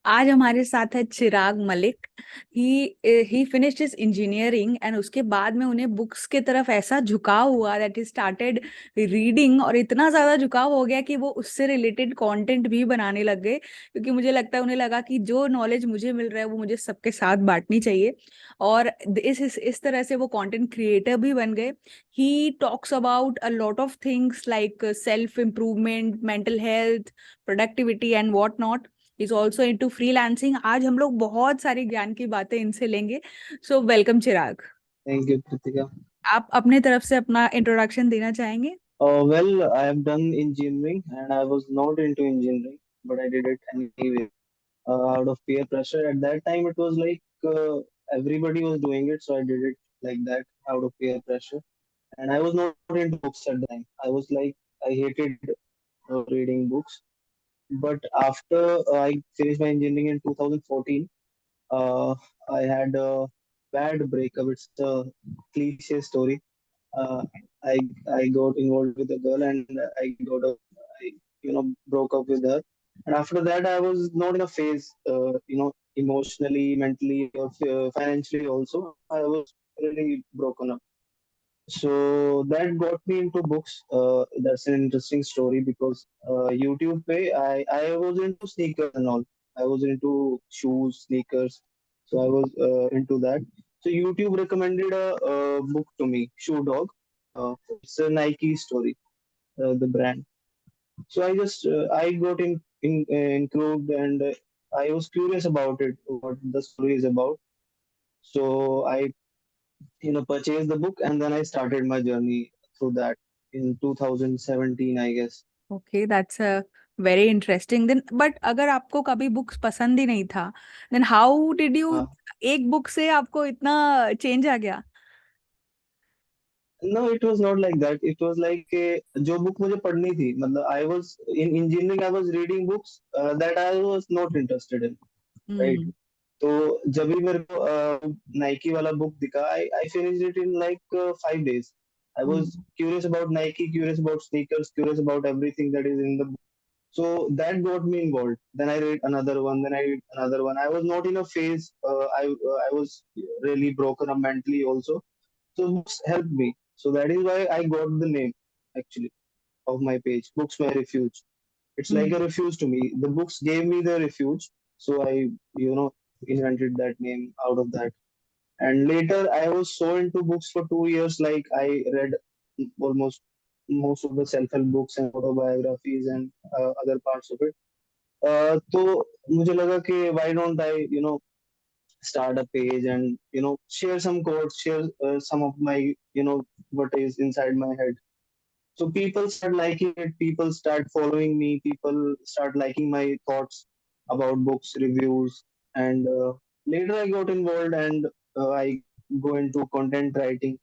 आज हमारे साथ है Chirag Malik. He finished his engineering and उसके बाद में उन्हें बुक्स के तरफ ऐसा झुकाव हुआ दैट ही स्टार्टेड रीडिंग, और इतना ज्यादा झुकाव हो गया कि वो उससे रिलेटेड कंटेंट भी बनाने लग गए, क्योंकि मुझे लगता है उन्हें लगा कि जो नॉलेज मुझे मिल रहा है वो मुझे सबके साथ बांटनी चाहिए। और इस तरह से वो कंटेंट क्रिएटर भी बन गए। He talks about a lot of things like self improvement, mental health, productivity and what not. Is also into freelancing. आज हम लोग बहुत सारी ज्ञान की बातें इनसे लेंगे। So welcome Chirag. Thank you, Kritika. आप अपने तरफ से अपना इंट्रोडक्शन देना चाहेंगे? Well, I have done engineering and I was not into engineering, but I did it anyway out of peer pressure. At that time, it was like everybody was doing it, so I did it like that out of peer pressure. And I was not into books at the time. I was like, I hated reading books. But after I finished my engineering in 2014, uh, I had a bad breakup. It's a cliche story. uh, I I got involved with a girl and I broke up with her. And after that, I was not in a phase, emotionally, mentally, or financially also. I was really broken up. So that got me into books. That's an interesting story because YouTube pay, I was into sneakers and all. I was into shoes, sneakers. So I was into that. So YouTube recommended a book to me, Shoe Dog. It's a Nike story, the brand. So I got included and I was curious about it, what the story is about. So I purchased the book and then I started my journey through that in 2017, I guess. Okay, that's a very interesting. Then but अगर आपको कभी books पसंद ही नहीं था, then how did you, हाँ. एक book से आपको इतना चेंज आ गया? No, it was not like that. It was like जो book मुझे पढ़नी थी, मतलब I was in engineering, I was reading books that I was not interested in, right? हम्म। तो जब भी मेरे को नाइकी वाला बुक दिखा, I finished it in like 5 days. I was curious about Nike, curious about sneakers, curious about everything that is in the book. So that got me involved. Then I read another one. Then I read another one. I was not in a phase. I was really broken up mentally also. So books helped me. So that is why I got the name actually of my page. Books My Refuge. It's like a refuge to me. The books gave me the refuge. So I, you know, invented that name out of that. And later I was so into books for 2 years. Like I read almost most of the self-help books and autobiographies and other parts of it. तो मुझे लगा कि why don't I start a page and share some quotes, share some of my what is inside my head. So people start liking it, people start following me, people start liking my thoughts about books, reviews, and later I got involved and I go into content writing.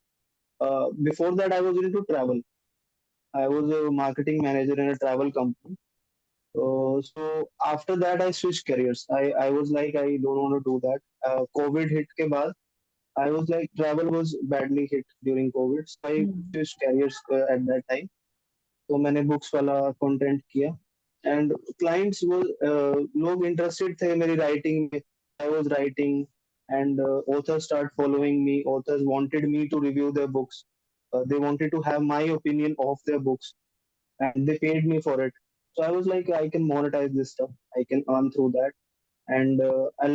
Before that I was into travel. I was a marketing manager in a travel company. So after that, I switched careers. I was like, I don't want to do that. COVID hit के बाद, I was like, travel was badly hit during COVID. So I switched careers at that time. तो मैंने books वाला content किया. And clients were लोग interested थे मेरी writing में. I was writing, and authors start following me. Authors wanted me to review their books. They wanted to have my opinion of their books and they paid me for it. So I was like, I can monetize this stuff. I can earn through that. And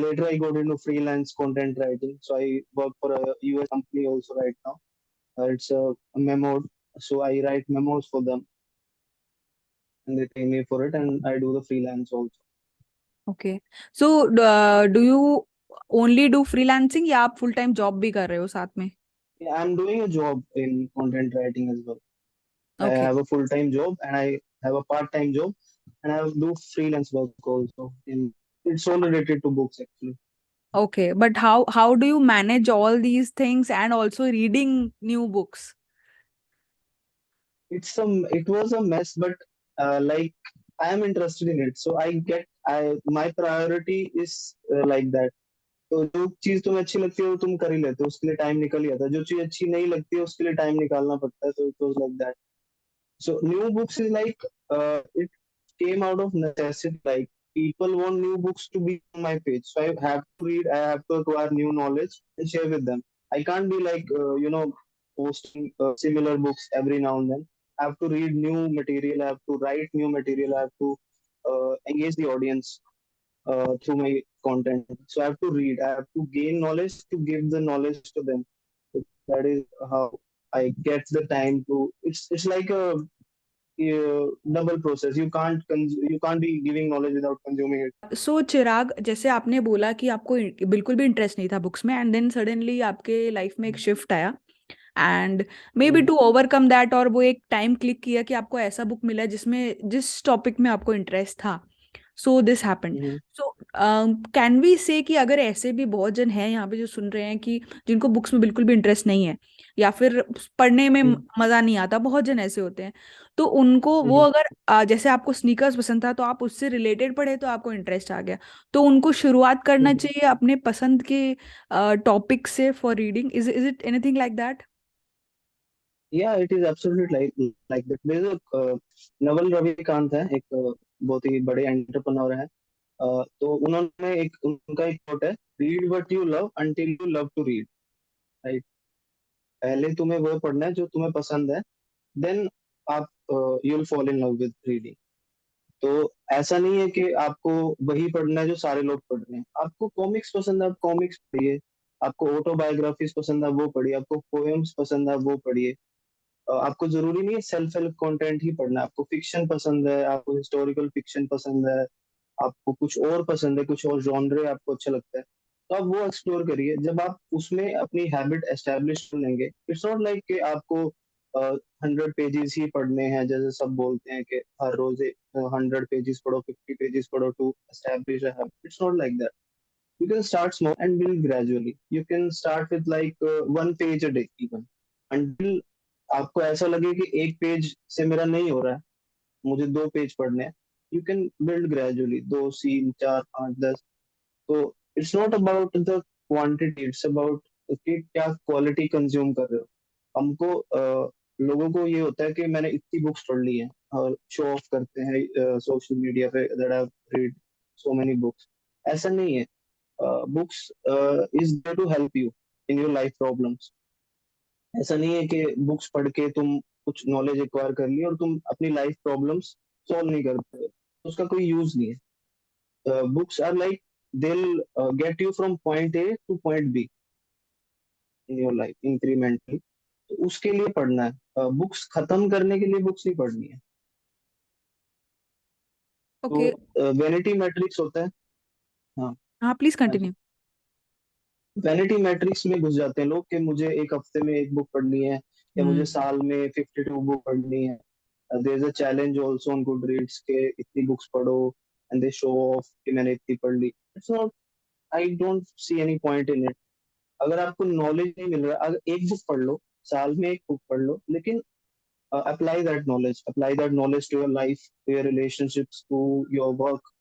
later I got into freelance content writing. So I work for a US company also right now. It's a memo. So I write memos for them and they pay me for it and I do the freelance also. Okay. So do you only do freelancing, या आप full time job भी कर रहे हो साथ में? Yeah, I'm doing a job in content writing as well. I okay. have a full-time job and I have a part-time job and I do freelance work also. It's all related to books actually. Okay, but how do you manage all these things and also reading new books? It was a mess, but like I am interested in it, so I my priority is like that. तो जो चीज तुम्हें अच्छी लगती है वो तुम कर ही लेते हो, उसके लिए टाइम निकल ही जाता है। जो चीज अच्छी नहीं लगती है उसके लिए टाइम निकालना पड़ता है, तो it was like that. So new books is like it came out of necessity. Like people want new books to be on my page, so I have to read, I have to acquire new knowledge and share with them. I can't be like posting similar books every now and then. I have to read new material, I have to write new material, I have to engage the audience through my content. So I have to read, I have to gain knowledge to give the knowledge to them. So that is how I get the time to. It's like a double process. You can't be giving knowledge without consuming it. सो चिराग, जैसे आपने बोला कि आपको बिल्कुल भी interest नहीं था books में, एंड देन सडनली आपके लाइफ में एक शिफ्ट आया, and may be hmm, to overcome that, और वो एक टाइम क्लिक किया कि आपको ऐसा बुक मिला जिसमें जिस टॉपिक में आपको इंटरेस्ट था, so this happened. Hmm, so can we say कि अगर ऐसे भी बहुत जन हैं यहाँ पे जो सुन रहे हैं कि जिनको बुक्स में बिल्कुल भी इंटरेस्ट नहीं है, या फिर पढ़ने में हम्म, मजा नहीं आता, बहुत जन ऐसे होते हैं, तो उनको वो हम्म, अगर जैसे आपको स्नीकर्स पसंद था तो आप उससे रिलेटेड पढ़े तो आपको इंटरेस्ट आ गया, तो उनको शुरुआत करना हम्म। चाहिए अपने पसंद के टॉपिक से for reading. Is it anything like that? Yeah, it is absolutely like that. There's a Naval Ravikant है, एक बहुत ही बड़े एंटरप्रेन्योर है। तो उन्होंने एक उनका एक कोट है, read what you love until you love to read. Right. पहले तुम्हें वो पढ़ना है जो तुम्हें पसंद है, देन आप you will fall in love with reading. तो ऐसा नहीं है कि आपको वही पढ़ना है जो सारे लोग पढ़ रहे हैं। आपको कॉमिक्स पसंद है, आप कॉमिक्स पढ़िए। आपको ऑटोबायोग्राफीज पसंद है, वो पढ़िए। आपको पोएम्स पसंद है, वो पढ़िए। आपको जरूरी नहीं है सेल्फ हेल्प कंटेंट ही पढ़ना है। आपको फिक्शन पसंद है, आपको हिस्टोरिकल फिक्शन पसंद है, आपको कुछ और पसंद है, कुछ और जॉनरे आपको अच्छा लगता है, तो आप वो एक्सप्लोर करिए। जब आप उसमें अपनी हैबिट एस्टेब्लिश कर लेंगे, इट्स नॉट लाइक कि आपको 100 पेजेस ही पढ़ने हैं, जैसे सब बोलते हैं कि हर रोज 100 पेजेस पढ़ो, 50 पेजेस पढ़ो to establish a habit. It's not like that. You can start small and build gradually. You can start with like 1 page a day even, until आपको ऐसा लगे कि एक पेज से मेरा नहीं हो रहा है, मुझे 2 पेज पढ़ने हैं। You can build gradually, 2, 3, 4, 5, 10। तो it's not about the quantity, it's about कि क्या क्वालिटी कंज्यूम कर रहे हो। हमको लोगों को ये होता है कि मैंने इतनी बुक्स पढ़ ली है, और शो ऑफ करते हैं सोशल मीडिया पे that I have read so many books. ऐसा नहीं है। Books is there to help you in your life problems. ऐसा नहीं है कि बुक्स पढ़ के तुम कुछ नॉलेज एक्वायर कर ली और तुम अपनी लाइफ प्रॉब्लम्स सॉल्व नहीं कर पाए, तो उसका कोई यूज नहीं है। Books are like they'll get you from point A to point B in your life incrementally। तो उसके लिए पढ़ना है, बुक्स खत्म करने के लिए बुक्स नहीं पढ़नी है। ओके। तो वैनिटी मैट्रिक्स होता है। हाँ। हाँ, प्लीज हाँ जी। कंटिन्यू। वैनिटी मैट्रिक्स में घुस जाते हैं लोग कि मुझे एक हफ्ते में एक बुक पढ़नी है, या मुझे हम्म। साल में 52 बुक पढ़नी है। There is a challenge also on Goodreads के इतनी बुक्स पढ़ो, एंड दे शो ऑफ कि मैंने इतनी पढ़ ली। It's not, I don't see any point in it. अगर आपको नॉलेज नहीं मिल रहा, अगर एक बुक पढ़ लो, साल में एक बुक पढ़ लो, लेकिन apply that knowledge to your life, to your relationships, to your work,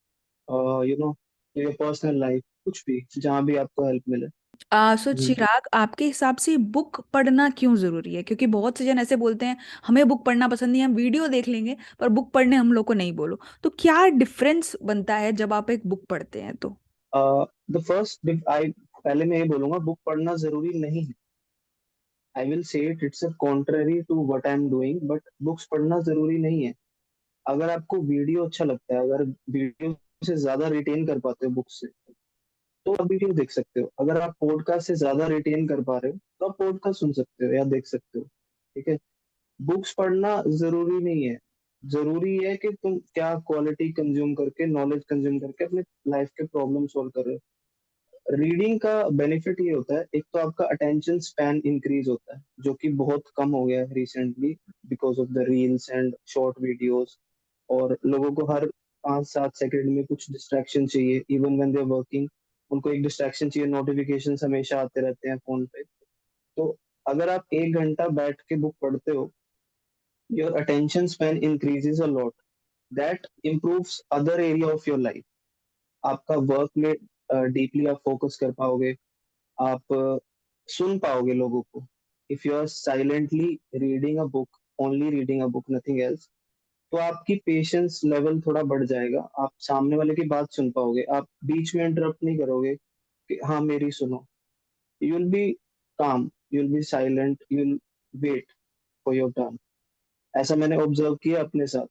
to your personal life, कुछ भी जहाँ भी आपको हेल्प मिले। सो हम्म। चिराग, आपके हिसाब से बुक पढ़ना क्यों जरूरी है? क्योंकि बहुत से जन ऐसे बोलते हैं हमें बुक पढ़ना पसंद नहीं है, हम वीडियो देख लेंगे पर बुक पढ़ने हम लोग को नहीं बोलो, तो क्या डिफरेंस बनता है जब आप एक बुक पढ़ते हैं तो? द फर्स्ट आई पहले मैं ये बोलूंगा, बुक पढ़ना जरूरी नहीं है। I will say it, it's a contrary to what I am doing, but books पढ़ना जरूरी नहीं है। अगर आपको वीडियो अच्छा लगता है, अगर वीडियो से ज्यादा रिटेन कर पाते हो बुक से, तो आप वीडियो देख सकते हो। अगर आप पॉडकास्ट से ज्यादा रिटेन कर पा रहे हो, तो आप पॉडकास्ट सुन सकते हो या देख सकते हो। ठीक है। बुक्स पढ़ना जरूरी नहीं है। जरूरी है कि तुम क्या क्वालिटी कंज्यूम करके, नॉलेज कंज्यूम करके अपने लाइफ के प्रॉब्लम सॉल्व कर रहे हो। रीडिंग का बेनिफिट ये होता है, एक तो आपका अटेंशन स्पैन इंक्रीज होता है, जो कि बहुत कम हो गया है recently, because of the reels and short videos. और लोगों को हर 5-7 सेकंड में कुछ डिस्ट्रैक्शन चाहिए, even when they are working. उनको एक डिस्ट्रैक्शन चाहिए, नोटिफिकेशन हमेशा आते रहते हैं फोन पे। तो अगर आप 1 घंटा बैठ के बुक पढ़ते हो, your attention span increases a lot. That improves other area of your life. आपका वर्क में डीपली आप फोकस कर पाओगे। आप सुन पाओगे लोगों को। If you are silently reading a book, only reading a book, nothing else, तो आपकी पेशेंस लेवल थोड़ा बढ़ जाएगा, आप सामने वाले की बात सुन पाओगे, आप बीच में इंटरप्ट नहीं करोगे कि हाँ मेरी सुनो। You will be calm, you will be silent, you will wait for your turn. ऐसा मैंने ऑब्जर्व किया अपने साथ।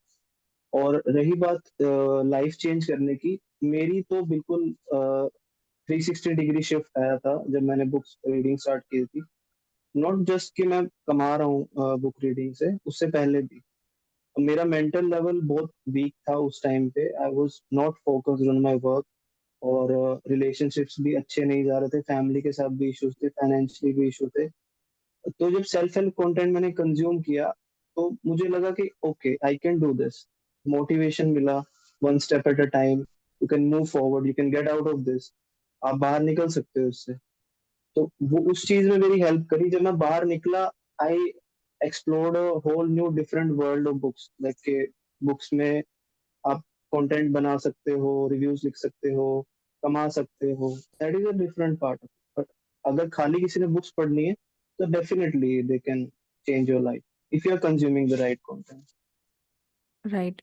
और रही बात लाइफ चेंज करने की, मेरी तो बिल्कुल 360 डिग्री शिफ्ट आया था जब मैंने बुक्स रीडिंग स्टार्ट की थी। नॉट जस्ट कि मैं कमा रहा हूँ बुक रीडिंग से, उससे पहले भी मेरा मेंटल लेवल बहुत वीक था उस टाइम पे। आई was not focused on my work, और रिलेशनशिप्स भी अच्छे नहीं जा रहे थे, फैमिली के साथ भी इश्यूज थे, फाइनेंशियली भी इशू थे। तो जब सेल्फ हेल्प कंटेंट मैंने कंज्यूम किया, तो मुझे लगा कि okay I can do this. Motivation मिला, one step at a time, you can move forward, you can get out of this, आप बाहर निकल सकते हो उससे। तो वो उस चीज में मेरी हेल्प करी। जब मैं बाहर निकला, I explored a whole new different world of books, like के बुक्स में आप कंटेंट बना सकते हो, रिव्यूज लिख सकते हो, कमा सकते हो। That is a different part. But अगर खाली किसी ने बुक्स पढ़नी है, तो definitely they can change your life if you are consuming the right content. Right.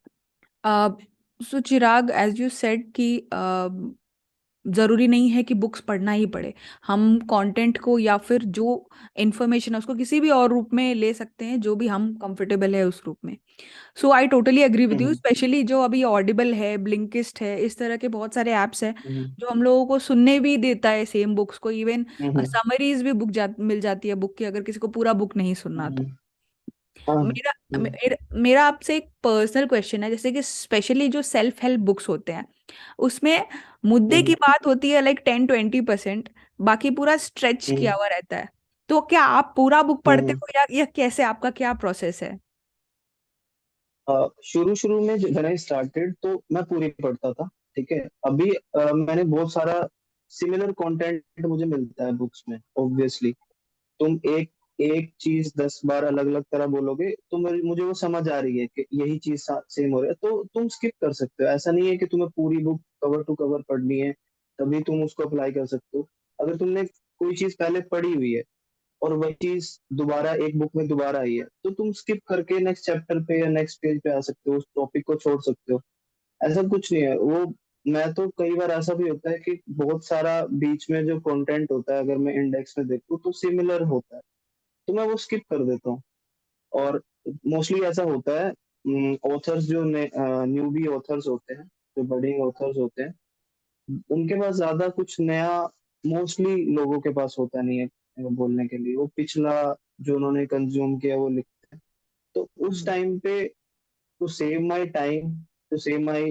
So Chirag, as you said कि ज़रूरी नहीं है कि बुक्स पढ़ना ही पड़े। हम कंटेंट को या फिर जो इंफॉर्मेशन है उसको किसी भी और रूप में ले सकते हैं, जो भी हम कंफर्टेबल है उस रूप में। So I totally agree with you, hmm. Specially जो अभी ऑडिबल है, ब्लिंकिस्ट है, इस तरह के बहुत सारे ऐप्स हैं हम्म। जो हम लोगों को सुनने भी देता है सेम बुक्स को। इवन हम्म। समरीज भी मिल जाती है बुक की, अगर किसी को पूरा बुक नहीं सुनना तो। हम्म। हाँ। मेरा हम्म। मेरा मेरा आपसे एक पर्सनल क्वेश्चन है, जैसे कि स्पेशली जो सेल्फ हेल्प बुक्स होते हैं उसमें मुद्दे की हम्म। बात होती है लाइक 10-20%, बाकी पूरा स्ट्रेच किया हम्म। हुआ रहता है। तो क्या आप पूरा बुक पढ़ते हम्म। हो, या कैसे, आपका क्या प्रोसेस है? शुरू शुरू में जब मैंने स्टार्टेड, तो मैं पूरी पढ़ता था। ठीक है। अभी मैंने बहुत सारा सिमिलर कंटेंट मुझे मिलता है बुक्स में, ऑब्वियसली। तुम एक एक चीज 10 बार अलग अलग तरह बोलोगे, तो मुझे वो समझ आ रही है कि यही चीज सेम हो रहा है, तो तुम स्किप कर सकते हो। ऐसा नहीं है कि तुम्हें पूरी बुक कवर टू कवर पढ़नी है तभी तुम उसको अप्लाई कर सकते हो। अगर तुमने कोई चीज पहले पढ़ी हुई है, और वही चीज दोबारा एक बुक में दोबारा आई है, तो तुम स्किप करके नेक्स्ट चैप्टर पे या नेक्स्ट पेज पे आ सकते हो, उस टॉपिक को छोड़ सकते हो। ऐसा कुछ नहीं है वो। मैं तो कई बार ऐसा भी होता है कि बहुत सारा बीच में जो कंटेंट होता है, अगर मैं इंडेक्स में देखूँ तो सिमिलर होता है, तो मैं वो स्किप कर देता हूँ। और मोस्टली ऐसा होता है, ऑथर्स जो न्यूबी ऑथर्स होते हैं, जो बडिंग ऑथर्स होते हैं, उनके पास ज्यादा कुछ नया मोस्टली लोगों के पास होता नहीं है बोलने के लिए। वो पिछला जो उन्होंने कंज्यूम किया वो लिख। तो उस हम्म। टाइम पे, to save my time, to save my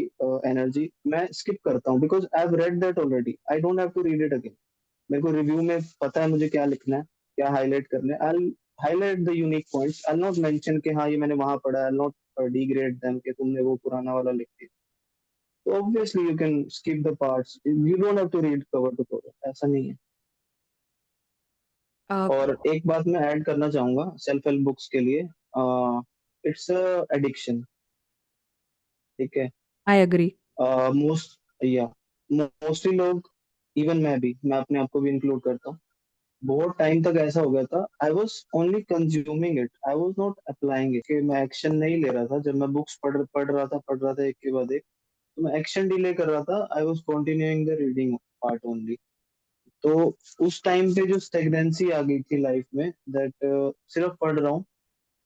energy, मैं स्किप करता हूँ, because I have read that already, I don't have to read it again. मेरे को रिव्यू में पता है मुझे क्या लिखना है, क्या हाईलाइट करना है। आई highlight the unique points, I not mention कि हाँ ये मैंने वहां पढ़ा है, नॉट डिग्रेड देम कि तुमने वो पुराना वाला लिख दिया। तो obviously you can skip the parts, you don't have to read cover to cover, ऐसा नहीं है। और एक बात मैं ऐड करना चाहूंगा सेल्फ हेल्प बुक्स के लिए, इट्स एडिक्शन। ठीक है। I agree. मोस्ट या मोस्टली लोग, इवन मैं अपने आप को भी इंक्लूड करता हूँ, बहुत टाइम तक ऐसा हो गया था। I was only consuming it, I was not applying it, कि मैं एक्शन नहीं ले रहा था। जब मैं बुक्स पढ़ रहा था एक के बाद एक, तो मैं एक्शन डिले कर रहा था। I was continuing the reading part only. तो उस टाइम पे जो स्टेगनेंसी आ गई थी लाइफ में, दैट सिर्फ पढ़ रहा हूँ,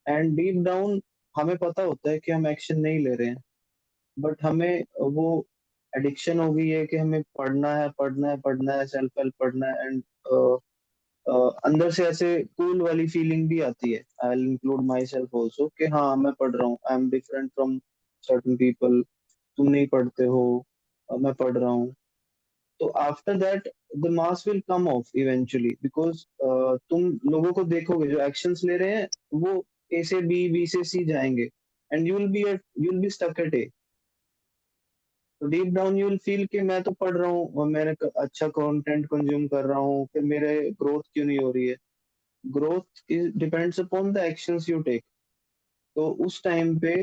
एंड डीप डाउन हमें पता होता है कि हम एक्शन नहीं ले रहे हैं, बट हमें वो एडिक्शन हो गई है कि हमें पढ़ना है, पढ़ना है, पढ़ना है, सेल्फ हेल्प पढ़ना है। एंड अंदर से ऐसे कूल वाली फीलिंग भी आती है, I will include my self also, कि हाँ मैं पढ़ रहा हूँ, I am different from certain people. तुम नहीं पढ़ते हो, मैं पढ़ रहा हूँ। तो after that the mass will come of eventually, because तुम लोगों को देखोगे जो एक्शंस ले रहे हैं, वो ए से बी, बी से सी जाएंगे, and you will be stuck at A. तो deep down you will feel कि मैं तो पढ़ रहा हूँ और मैंने अच्छा कंटेंट कंज्यूम कर रहा हूँ, फिर मेरे ग्रोथ क्यों नहीं हो रही है। Growth is depends upon the actions you take. तो उस टाइम पे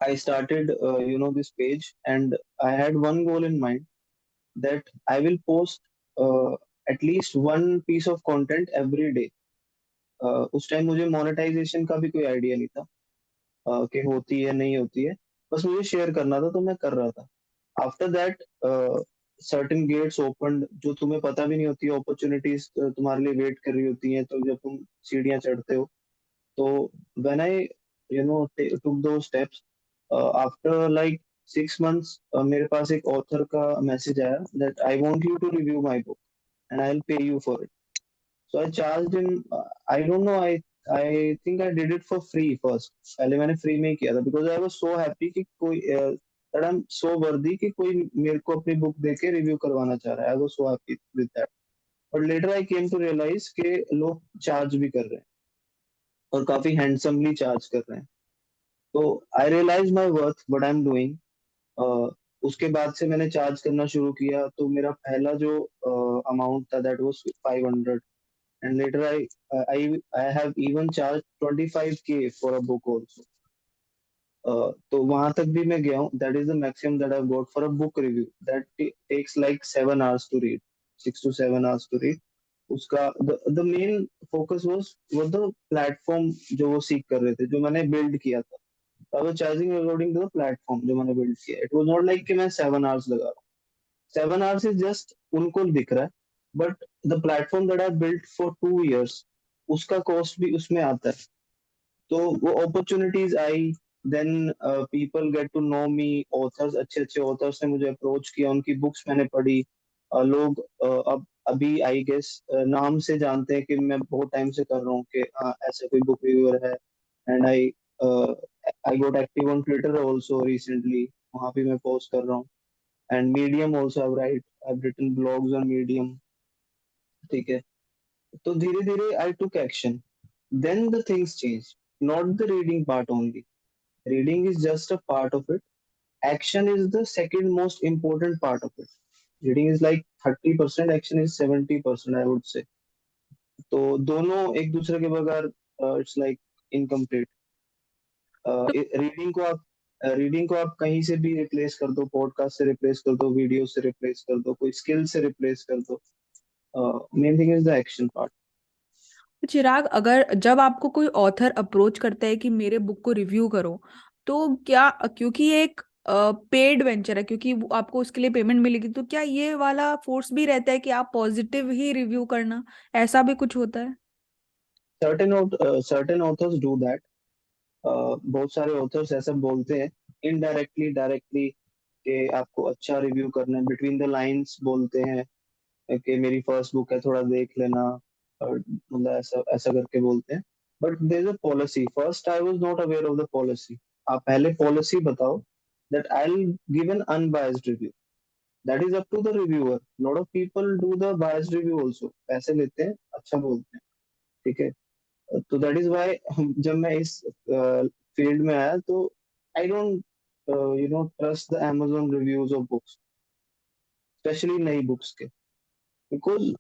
I started this page, and I had one goal in mind, that I will post at least one piece of content every day. उस टाइम मुझे monetization का भी कोई idea नहीं था। कि होती है नहीं होती है, बस मुझे शेयर करना था तो मैं कर रहा था। After that certain gates open, जो तुम्हें पता भी नहीं होती, अपॉर्चुनिटीज तुम्हारे लिए वेट कर रही होती हैं, तो जब तुम सीढ़ियां चढ़ते हो, तो व्हेन आई टुक दो स्टेप्स, आफ्टर लाइक 6 months, मेरे पास एक ऑथर का मैसेज आया that I want you to review my book and I will pay you for it. So I charge him, I don't know, I think I did it for free first. पहले मैंने free में ही किया था because I was so happy कि कोई that I am so वर्दी कि कोई मेरे को अपनी बुक देके रिव्यू करवाना चाह रहा है। I was so happy with that. But later I came to realize कि लोग चार्ज भी कर रहे हैं और काफी हैंडसमली चार्ज कर रहे हैं। तो I realize my worth what I am doing. उसके बाद से मैंने चार्ज करना शुरू किया, तो मेरा पहला जो अमाउंट था that was 500, and later I have even charged 25K for a book also. तो वहां तक भी मैं गया हूँ। That is the maximum that I got for a book review, that takes like 7 hours to read, 6 to 7 hours to read. उसका the main focus वो the platform जो वो सीख कर रहे थे, जो मैंने बिल्ड किया था। I was charging according to the platform जो मैंने बिल्ड किया। इट वाज नॉट लाइक कि मैं 7 hours लगा रहा हूँ। 7 hours इज जस्ट उनको दिख रहा है, but the platform that I built for 2 years, उसका कॉस्ट भी उसमें आता है। तो वो अपॉर्चुनिटीज आई, then people get to know me, authors, अच्छे अच्छे ऑथर्स ने मुझे अप्रोच किया, उनकी बुक्स मैंने पढ़ी। लोग अब अभी आई गेस नाम से जानते हैं कि मैं बहुत टाइम से कर रहा हूँ कि ऐसा कोई बुक रिव्यूअर है। And I got active on Twitter also recently, वहां भी मैं पोस्ट कर रहा हूँ। And Medium also I written blogs on Medium. ठीक है, तो धीरे धीरे I took action, then the things change, not the reading part only. Reading is just a part of it. Action is the second most important part of it. Reading is like 30%, action is 70%, I would say. तो दोनों एक दूसरे के बगैर it's like incomplete. तो reading को आप कहीं से भी रिप्लेस कर दो, पॉडकास्ट से रिप्लेस कर दो, वीडियो से रिप्लेस कर दो, कोई स्किल से रिप्लेस कर दो। Main thing is the action part. Chirag, अगर जब आपको कोई ऑथर अप्रोच करता है कि मेरे बुक को रिव्यू करो, तो क्या, क्योंकि ये एक पेड वेंचर है, क्योंकि आपको उसके लिए पेमेंट मिलेगी, तो क्या ये वाला फोर्स भी रहता है कि आप पॉजिटिव ही रिव्यू करना, ऐसा भी कुछ होता है? Certain authors do that. बहुत सारे ऑथर्स ऐसा बोलते हैं, इनडायरेक्टली डायरेक्टली, कि आपको अच्छा रिव्यू करना है, बिटवीन द लाइंस बोलते हैं कि मेरी फर्स्ट बुक है, थोड़ा देख लेना, और मतलब ऐसा ऐसा करके बोलते हैं। But there is a policy, first I was not aware of the policy. आप पहले पॉलिसी बताओ that I will give an unbiased review, that is up to the reviewer. Lot of people do the biased review also, पैसे लेते हैं, अच्छा बोलते हैं। ठीक है, तो दैट इज व्हाई जब मैं इस फील्ड में आया, तो I don't trust the Amazon reviews of books, specially नई बुक्स के। Because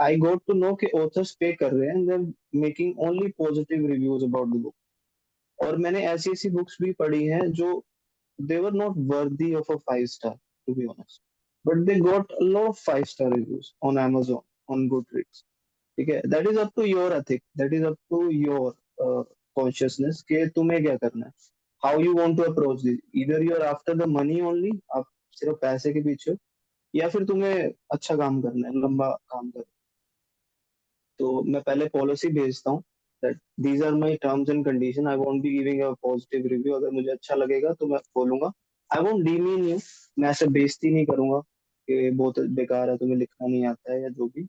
I got to know कि ऑथर्स पे कर रहे हैं, they making only positive reviews about the book. और मैंने ऐसी ऐसी बुक्स भी पढ़ी हैं जो they were not worthy of a 5 star, to be honest, but they got a lot of 5 star reviews on Amazon, on Goodreads। ठीक है, that is up to your ethic, that is up to your consciousness कि तुम्हें क्या करना है, how you want to approach this. इधर you are after the money only, आप सिर्फ पैसे के पीछे हो, या फिर तुम्हें अच्छा काम करना है, लंबा काम करना है। तो मैं पहले पॉलिसी भेजता हूँ that these are my terms and condition, I won't be giving a positive review. अगर मुझे अच्छा लगेगा तो मैं बोलूंगा, आई वोंट डीमीन यू, मैं ऐसे बेइज्जती नहीं करूंगा कि बहुत बेकार है, तुम्हें लिखना नहीं आता है या जो भी।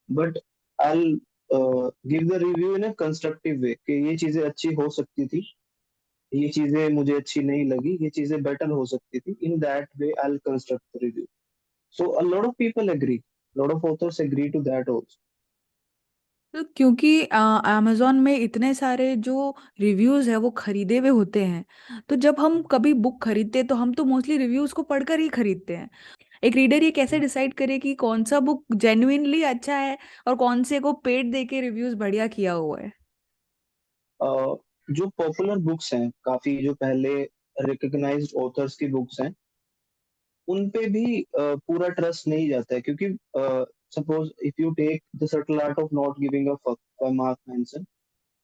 But I give the review in a constructive way कि ये चीजें अच्छी हो सकती थी, ये चीजें मुझे अच्छी नहीं लगी, ये चीजें बेटर हो सकती थी। In that way I will construct the review. So a lot of people agree, lot of authors agree to that also. तो क्योंकि अमेजोन में इतने सारे जो रिव्यूज है वो खरीदे हुए होते हैं, तो जब हम कभी बुक खरीदते हैं तो हम तो मोस्टली रिव्यूज को पढ़कर ही खरीदते हैं। एक रीडर ये कैसे डिसाइड करे कि कौन सा बुक जेन्युइनली अच्छा है और कौन से को पेड दे के रिव्यूज बढ़िया किया हुआ है? जो पॉपुलर बुक्स हैं, काफी जो पहले रिकग्नाइज्ड ऑथर्स की बुक्स हैं, उन पे भी पूरा ट्रस्ट नहीं जाता है, क्योंकि suppose if you take the subtle art of not giving a fuck by Mark Manson,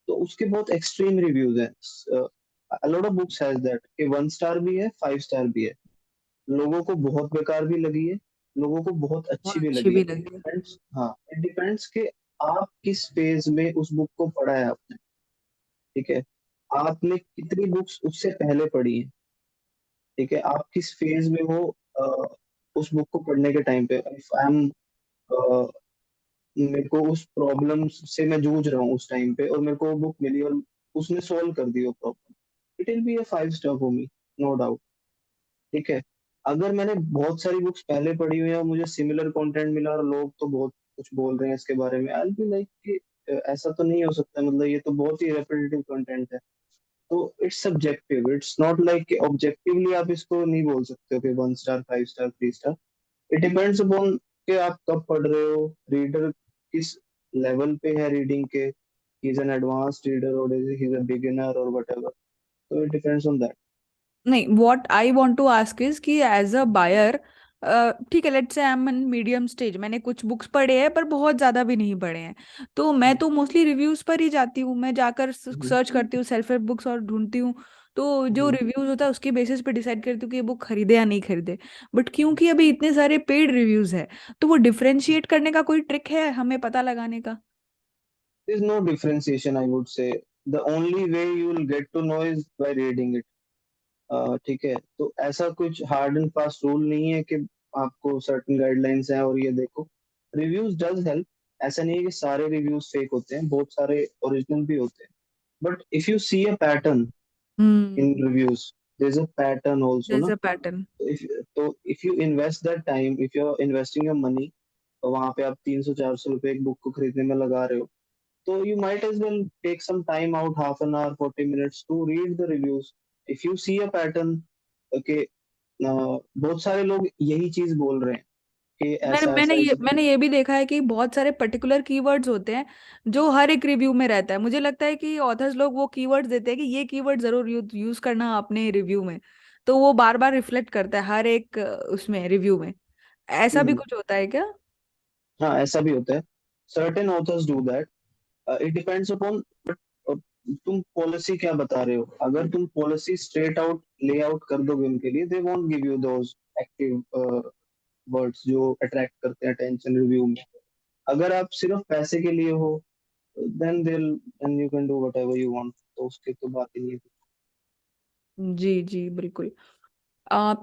तो उसके बहुत एक्सट्रीम रिव्यूज हैं। A lot of books has that कि 1 स्टार भी है, 5 स्टार भी है, लोगों को बहुत बेकार भी लगी है, लोगों को बहुत बहुत अच्छी भी अच्छी लगी है। भी इट लगी है। डिपेंड्स, हाँ, इट डिपेंड्स कि आप किस फेज में उस बुक को पढ़ा है आपने। ठीक है, आपने कितनी बुक्स उससे पहले पढ़ी है। ठीक है, आप किस फेज में हो उस बुक को पढ़ने के टाइम पे। इफ आई एम, मेरे को उस प्रॉब्लम से मैं जूझ रहा हूँ उस टाइम पे, और मेरे को वो बुक मिली और उसने सॉल्व कर दी वो problem, it will be a 5 star for me, no doubt. ठीक है, अगर मैंने बहुत सारी बुक्स पहले पढ़ी हुई है और मुझे सिमिलर कंटेंट मिला और लोग तो बहुत कुछ बोल रहे हैं इसके बारे में, आई बी लाइक कि ऐसा तो नहीं हो सकता, मतलब ये तो बहुत ही रेपिटेटिव कंटेंट है। तो it's subjective, it's not like कि ऑब्जेक्टिवली आप इसको नहीं बोल सकते हो कि 1 star, 5 star, 3 star. It depends upon कि आप कब पढ़ रहे हो, रीडर किस लेवल पे है रीडिंग के, he is an advanced reader और ही इज अ बिगिनर और वट एवर। तो इट डिपेंड्स ऑन दैट। नहीं, what I want to ask is कि एज अ बायर, ठीक है, let's say I am in medium stage, मैंने कुछ books पढ़े हैं पर बहुत ज्यादा भी नहीं पढ़े हैं, तो मैं तो मोस्टली रिव्यूज पर ही जाती हूँ, मैं जाकर सर्च करती हूँ सेल्फ हेल्प बुक्स और ढूंढती हूँ, तो जो रिव्यूज होता है उसके बेसिस पे डिसाइड करती हूँ कि ये बुक खरीदे या नहीं खरीदे। बट क्योंकि अभी इतने सारे पेड रिव्यूज है, तो वो डिफरेंशिएट करने का कोई ट्रिक है हमें पता लगाने का? There is no differentiation, I would say. The only way you will get to know is by reading it. ठीक है, तो ऐसा कुछ हार्ड एंड फास्ट रूल नहीं है कि आपको सर्टेन गाइडलाइंस हैं और ये देखो। रिव्यूज डज हेल्प, ऐसा नहीं है कि सारे रिव्यूज फेक होते हैं, बहुत सारे ओरिजिनल भी होते हैं। But if you see a pattern hmm. In reviews, there is a pattern also there is ना। A pattern. तो if you invest that time, if you are investing your money, तो वहां पे आप 300 400 रुपए एक बुक को खरीदने में लगा रहे हो, so you might as well take some time out, half an hour, 40 minutes to read the reviews. If you see a pattern, okay, बहुत सारे लोग यही चीज बोल रहे हैं कि मैंने ऐसा मैंने ऐसा ये इस। मैंने ये भी देखा है कि बहुत सारे पर्टिकुलर कीवर्ड्स होते हैं जो हर एक रिव्यू में रहता है, मुझे लगता है कि ऑथर्स लोग वो कीवर्ड्स देते हैं कि ये कीवर्ड जरूर यूज करना अपने रिव्यू में, तो वो बार बार रिफ्लेक्ट करता है हर एक उसमें रिव्यू में। ऐसा भी हम्म, कुछ होता है क्या? हाँ, ऐसा भी होता है। Certain authors do that. It depends upon तुम पॉलिसी क्या बता रहे हो। अगर तुम पॉलिसी स्ट्रेट आउट ले आउट कर दोगे उनके लिए, they won't give you those active words जो अट्रैक्ट करते हैं अटेंशन रिव्यू में। अगर आप सिर्फ पैसे के लिए हो, then you can do whatever you want, तो उसकी तो बात ही नहीं है। जी जी बिल्कुल।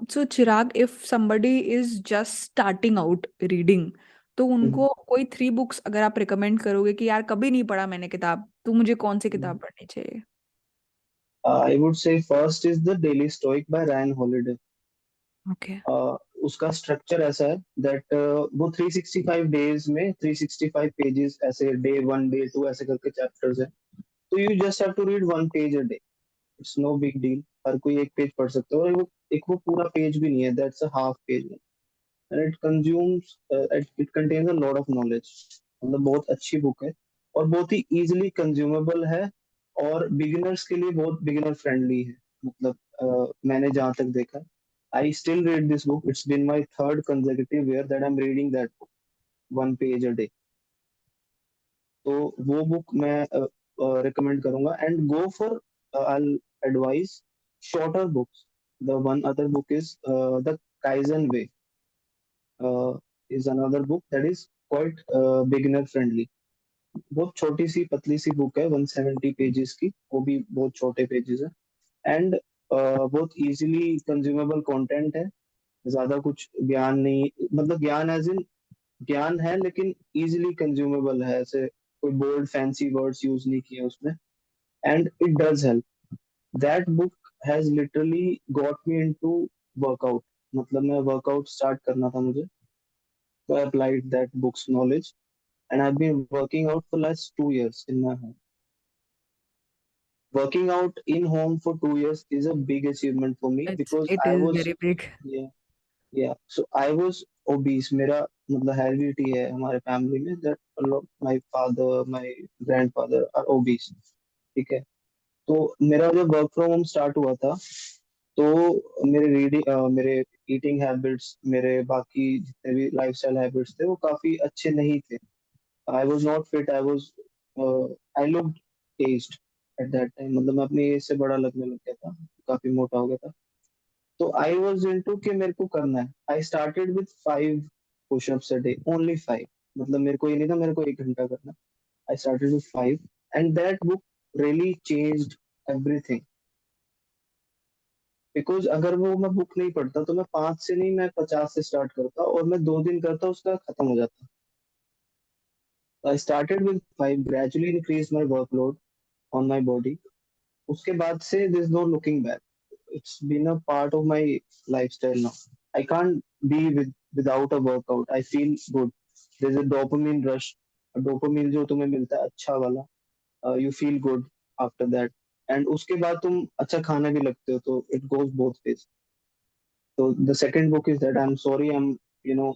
So Chirag, if somebody is just starting out reading, तो उनको कोई 3 बुक्स अगर आप रिकमेंड करोगे कि यार कभी नहीं पढ़ा मैंने किताब, तो मुझे कौन सी किताब पढ़नी चाहिए? I would say first is the daily stoic by Ryan Holiday. Okay. उसका स्ट्रक्चर ऐसा है दैट वो 365 डेज में 365 पेजेस, ऐसे डे 1 डे 2 ऐसे करके चैप्टर्स है। तो you just have to read 1 page a day, it's no big deal. हर कोई एक पेज पढ़ सकता है, और वो एक वो पूरा पेज भी नहीं है, that's a half page, and it contains a lot of knowledge. मतलब बहुत अच्छी बुक है और बहुत ही इजीली कंज्यूमेबल है, और बिगिनर्स के लिए बहुत बिगिनर फ्रेंडली है। मतलब मैंने जहाँ तक देखा, I still read this book, it's been my third consecutive year that I am reading that book, 1 page a day. तो वो बुक मैं रिकमेंड करूंगा, and go for, I advise shorter books. The one other book is the Kaizen way, is another book that is quite beginner friendly। बहुत छोटी सी पतली सी book है, 170 pages की, वो भी बहुत छोटे पेजेस है, एंड बहुत इजीली कंज्यूमेबल कंटेंट है। ज्यादा कुछ ज्ञान नहीं, मतलब ज्ञान एज इन ज्ञान है, लेकिन इजीली कंज्यूमेबल है, ऐसे कोई बोल्ड फैंसी वर्ड्स यूज नहीं किए उसमें, and it does help. That book has literally got me into workout. मतलब मैं वर्कआउट स्टार्ट करना था मुझे, so I applied that book's knowledge, and I've been working out for last 2 years in my home. Working out in home for 2 years is a big achievement for me because it I is was, very big. yeah, yeah. So I was obese. मेरा मतलब heredity है हमारे family में, that a lot, my father, my grandfather are obese। ठीक है, तो मेरा जब वर्क फ्रॉम होम स्टार्ट हुआ था, तो मेरे रीडिंग, मेरे ईटिंग हैबिट्स, मेरे बाकी जितने भी लाइफस्टाइल हैबिट्स थे वो काफी अच्छे नहीं थे। I was not fit. I looked aged at that time, मतलब मैं अपनी एज से बड़ा लगने लग गया था, काफी मोटा हो गया था। तो आई वॉज इनटू कि मेरे को करना है। I started with 5 pushups a day, only 5। मतलब मेरे को ये नहीं था मेरे को 1 घंटा करना। I started with 5, and that book really changed everything. Because अगर वो मैं बुक नहीं पढ़ता तो मैं 5 से नहीं, मैं 50 से स्टार्ट करता, और मैं 2 दिन करता उसका खत्म हो जाता। I started with 5, gradually increase my workload on my body. उसके बाद से this no looking back, it's been a part of my lifestyle now. I can't be without a workout, I feel good. There is a dopamine rush, dopamine जो तुम्हें मिलता है अच्छा वाला, you feel good after that. And उसके बाद तुम अच्छा खाना भी लगते हो, तो it goes both veg. So the second book is that, I'm sorry, I'm you know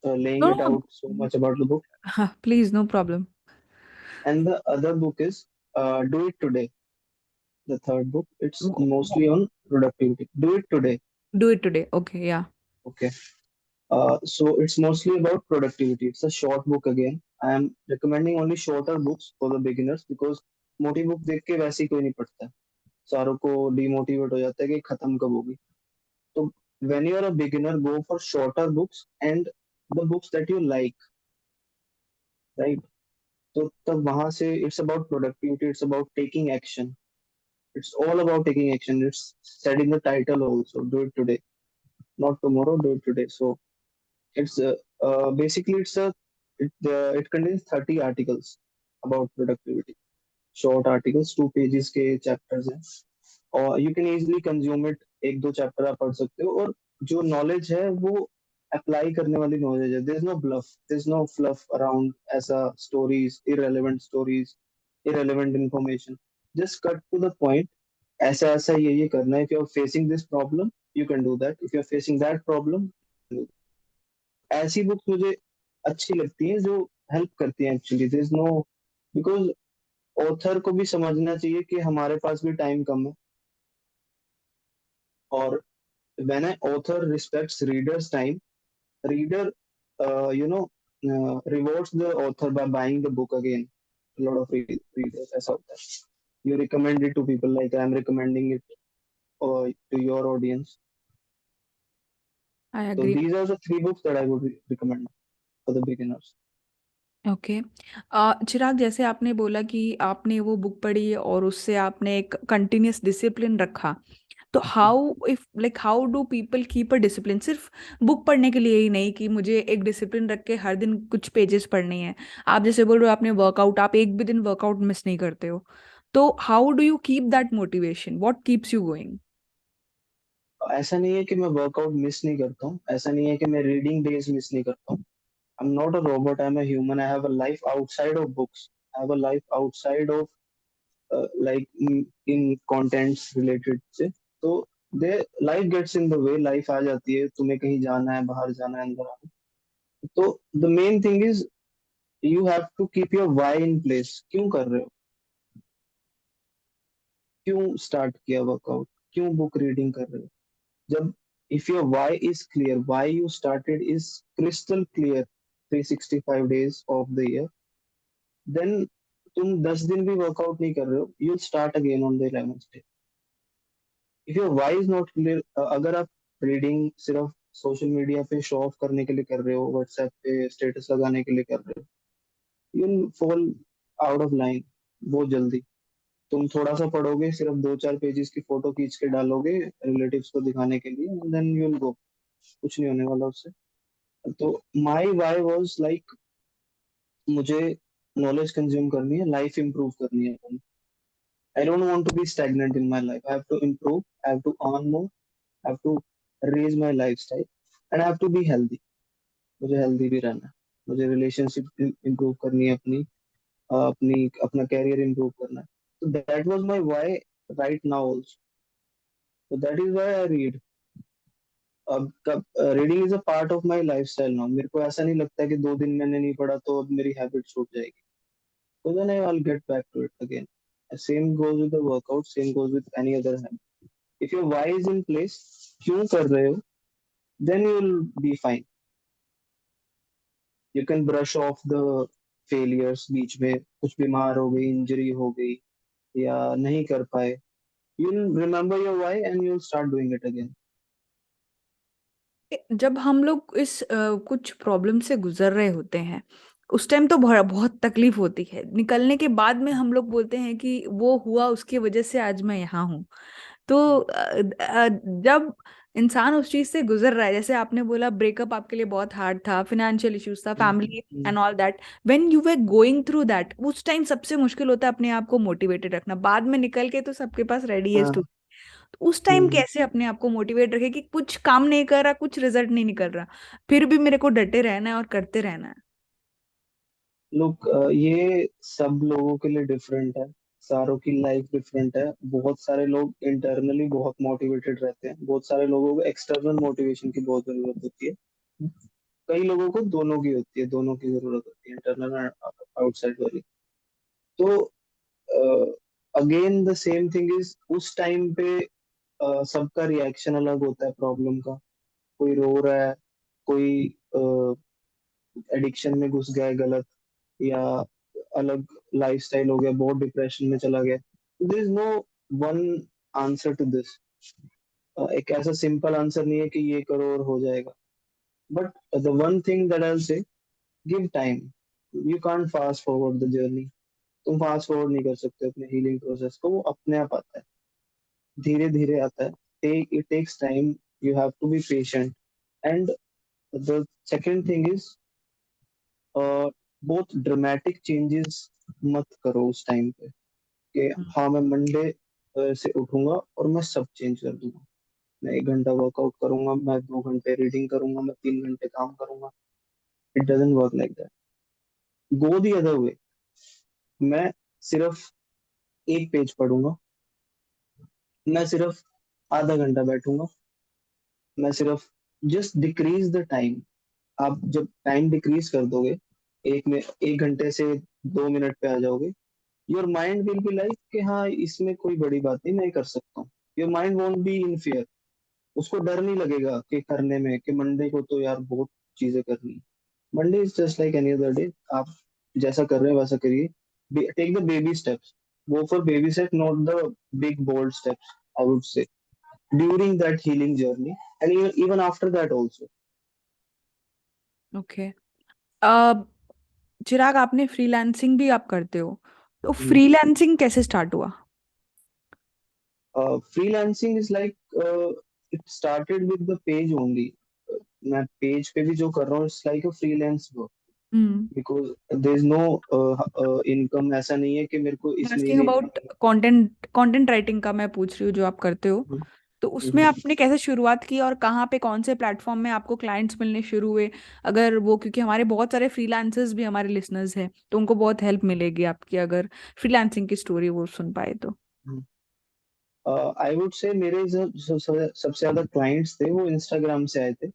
laying no it out so much about the book. हाँ please no problem. And the other book is Do It Today. The third book, it's mostly on productivity. Do It Today. Do it today, okay या। Okay. So it's mostly about productivity. It's a short book again. I am recommending only shorter books for the beginners because मोटी book देख के वैसे ही कोई नहीं पढ़ता है। सारों को डिमोटिवेट हो जाता है कि खत्म कब होगी। तो when you are a beginner, go for shorter books and the books that you like, right? तो तब वहां से it's about productivity, it's about taking action, it's all about taking action. It's said in the title also, do it today, not tomorrow, do it today. So it's basically it contains 30 articles about productivity, short articles, 2 pages के chapters हैं, और you can easily consume it. 1-2 chapter आप पढ़ सकते हो, और जो knowledge है वो अप्लाई करने वाली नॉलेज है। There is no bluff, there is no fluff around ऐसा stories, irrelevant stories, irrelevant information. Just cut to the point. ऐसा ऐसा ये करना है। If you are facing this problem, you can do that. If you are facing that problem, ऐसी books मुझे अच्छी लगती हैं जो हेल्प करती हैं actually. There is no, because author को भी समझना चाहिए कि हमारे पास भी टाइम कम है, और when an author respects reader's time, reader, you know, rewards the author by buying the book again. A lot of readers ऐसा होता है। You recommend it to people, like I'm recommending it to your audience. I So agree. these are the 3 books that I would recommend for the beginners. Okay. Chirag, जैसे आपने बोला कि आपने वो book पढ़ी और उससे आपने एक कंटिन्यूअस डिसिप्लिन रखा, तो how if like how do people keep a discipline? सिर्फ बुक पढ़ने के लिए ही नहीं कि मुझे एक डिसिप्लिन रख के हर दिन कुछ पेजेस पढ़ने हैं। आप जैसे बोल रहे हो आपने वर्कआउट, आप एक भी दिन वर्कआउट मिस नहीं करते हो, तो how do you keep that motivation? What keeps you going? ऐसा नहीं है कि मैं वर्कआउट मिस नहीं करता हूँ, ऐसा नहीं है कि मैं रीडिंग डेज मिस नहीं करता हूँ। I'm not a robot, I'm a human. I have a life outside of books. I have a life outside of like in contents related से। तो they life gets in the way, life आ जाती है, तुम्हें कहीं जाना है, बाहर जाना है, अंदर आना है। तो the main thing is you have to keep your why in place. क्यों कर रहे हो, क्यों स्टार्ट किया वर्कआउट, क्यों बुक रीडिंग कर रहे हो? जब if your why is clear, why you started is crystal clear 365 days of the year, then तुम 10 दिन भी वर्कआउट नहीं कर रहे हो, you start again on the 11th डे। If your why is not clear, अगर आप रीडिंग सिर्फ सोशल मीडिया पे शो ऑफ करने के लिए कर रहे हो, व्हाट्सएप पे स्टेटस लगाने के लिए कर रहे हो, you will fall out of line बहुत जल्दी। तुम थोड़ा सा पढ़ोगे, सिर्फ 2-4 पेजेस की फोटो खींच के डालोगे रिलेटिव्स को दिखाने के लिए, and then you will go, कुछ नहीं होने वाला उससे। तो माई वाई वाज लाइक, मुझे नॉलेज कंज्यूम करनी है, लाइफ इंप्रूव करनी है। I don't want to be stagnant in my life. I have to improve. I have to earn more. I have to raise my lifestyle, and I have to be healthy. मुझे healthy भी रहना है, मुझे relationship improve करनी है अपनी, अपना career improve करना है। तो that was my why right now also. तो that is why I read. अब कब reading is a part of my lifestyle now. मेरे को ऐसा नहीं लगता कि 2 दिन मैंने नहीं पढ़ा तो अब मेरी हैबिट छूट जाएगी। तो then I'll get back to it again. Same goes with the workout, same goes with any other habit. If your why is in place, क्यों कर रहे हो, then you will be fine. You can brush off the failures, बीच में कुछ बीमार हो गई, injury हो गई, या नहीं कर पाए, you'll remember your why and you'll start doing it again. जब हम लोग इस कुछ प्रॉब्लम से गुजर रहे होते हैं, उस टाइम तो बहुत बहुत तकलीफ होती है। निकलने के बाद में हम लोग बोलते हैं कि वो हुआ, उसकी वजह से आज मैं यहाँ हूँ। तो जब इंसान उस चीज से गुजर रहा है, जैसे आपने बोला ब्रेकअप आपके लिए बहुत हार्ड था, फाइनेंशियल इश्यूज था, hmm, family hmm, and all that, when you were going through that, उस टाइम सबसे मुश्किल होता है अपने आप को मोटिवेटेड रखना। बाद में निकल के तो सबके पास रेडी है। हाँ, तो उस टाइम कैसे अपने आप को मोटिवेट रखे कि कुछ काम नहीं कर रहा, कुछ रिजल्ट नहीं निकल रहा, फिर भी मेरे को डटे रहना है और करते रहना है। लोग ये सब लोगों के लिए डिफरेंट है, सारों की लाइफ डिफरेंट है। बहुत सारे लोग इंटरनली बहुत मोटिवेटेड रहते हैं, बहुत सारे लोगों को एक्सटर्नल मोटिवेशन की बहुत जरूरत होती है, कई लोगों को दोनों की होती है, दोनों की जरूरत होती है, इंटरनल और आउटसाइड वाली। तो again the same thing is, उस टाइम पे सबका रिएक्शन अलग होता है प्रॉब्लम का। कोई रो रहा है, कोई एडिक्शन में घुस गया है गलत, या अलग लाइफस्टाइल हो गया, बहुत डिप्रेशन में चला गया। There is no one answer to this. एक ऐसा सिंपल आंसर नहीं है कि ये करो और हो जाएगा। But the one thing that I say, give time. You can't fast forward the journey. तुम फास्ट फॉरवर्ड नहीं कर सकते अपने हीलिंग प्रोसेस को, वो अपने आप आता है, धीरे धीरे आता है। It takes time, you have to be patient. And the second thing is, बहुत ड्रामेटिक चेंजेस मत करो उस टाइम पे, कि हाँ मैं मंडे से उठूंगा और मैं सब चेंज कर दूंगा। मैं 1 घंटा वर्कआउट करूंगा, मैं 2 घंटे रीडिंग करूंगा, मैं 3 घंटे काम करूंगा। It doesn't work like that. Go the other way. मैं सिर्फ एक पेज पढ़ूंगा, मैं सिर्फ आधा घंटा बैठूंगा, मैं सिर्फ जस्ट डिक्रीज द टाइम। आप जब टाइम डिक्रीज कर दोगे, एक में 1 घंटे से 2 मिनट पे आ जाओगे, your mind will be like कि हाँ इसमें कोई बड़ी बात नहीं, मैं कर सकता हूँ। Your mind won't be in fear. उसको डर नहीं लगेगा कि करने में, कि मंडे को तो यार बहुत चीजें करनी। Monday is just like any other day. आप जैसा कर रहे हैं वैसा करिए। Take the baby steps. Go for baby step, not the big bold steps, I would say, during that healing journey, and even after that also. Okay. अब चिराग, आपने freelancing भी आप करते हो, तो फ्रीलांसिंग कैसे स्टार्ट हुआ? Freelancing is like, it started with the page only. मैं पेज पे भी जो कर रहा हूँ, it's like a freelance work, hmm. Because there is no income. ऐसा नहीं है कि मेरे को इस आस्किंग महीने अबाउट कंटेंट कंटेंट राइटिंग का मैं पूछ रही हूँ, जो आप करते हो। हम्म, तो उसमें आपने कैसे शुरुआत की और कहाँ पे, कौन से प्लेटफॉर्म में आपको क्लाइंट्स मिलने शुरू हुए? अगर वो, क्योंकि हमारे बहुत सारे फ्रीलांसर्स भी हमारे लिसनर्स हैं, तो उनको बहुत हेल्प मिलेगी आपकी अगर फ्रीलांसिंग की स्टोरी वो सुन पाए तो। आई वुड से मेरे जो सबसे ज्यादा क्लाइंट्स थे वो इंस्टाग्राम से आए थे।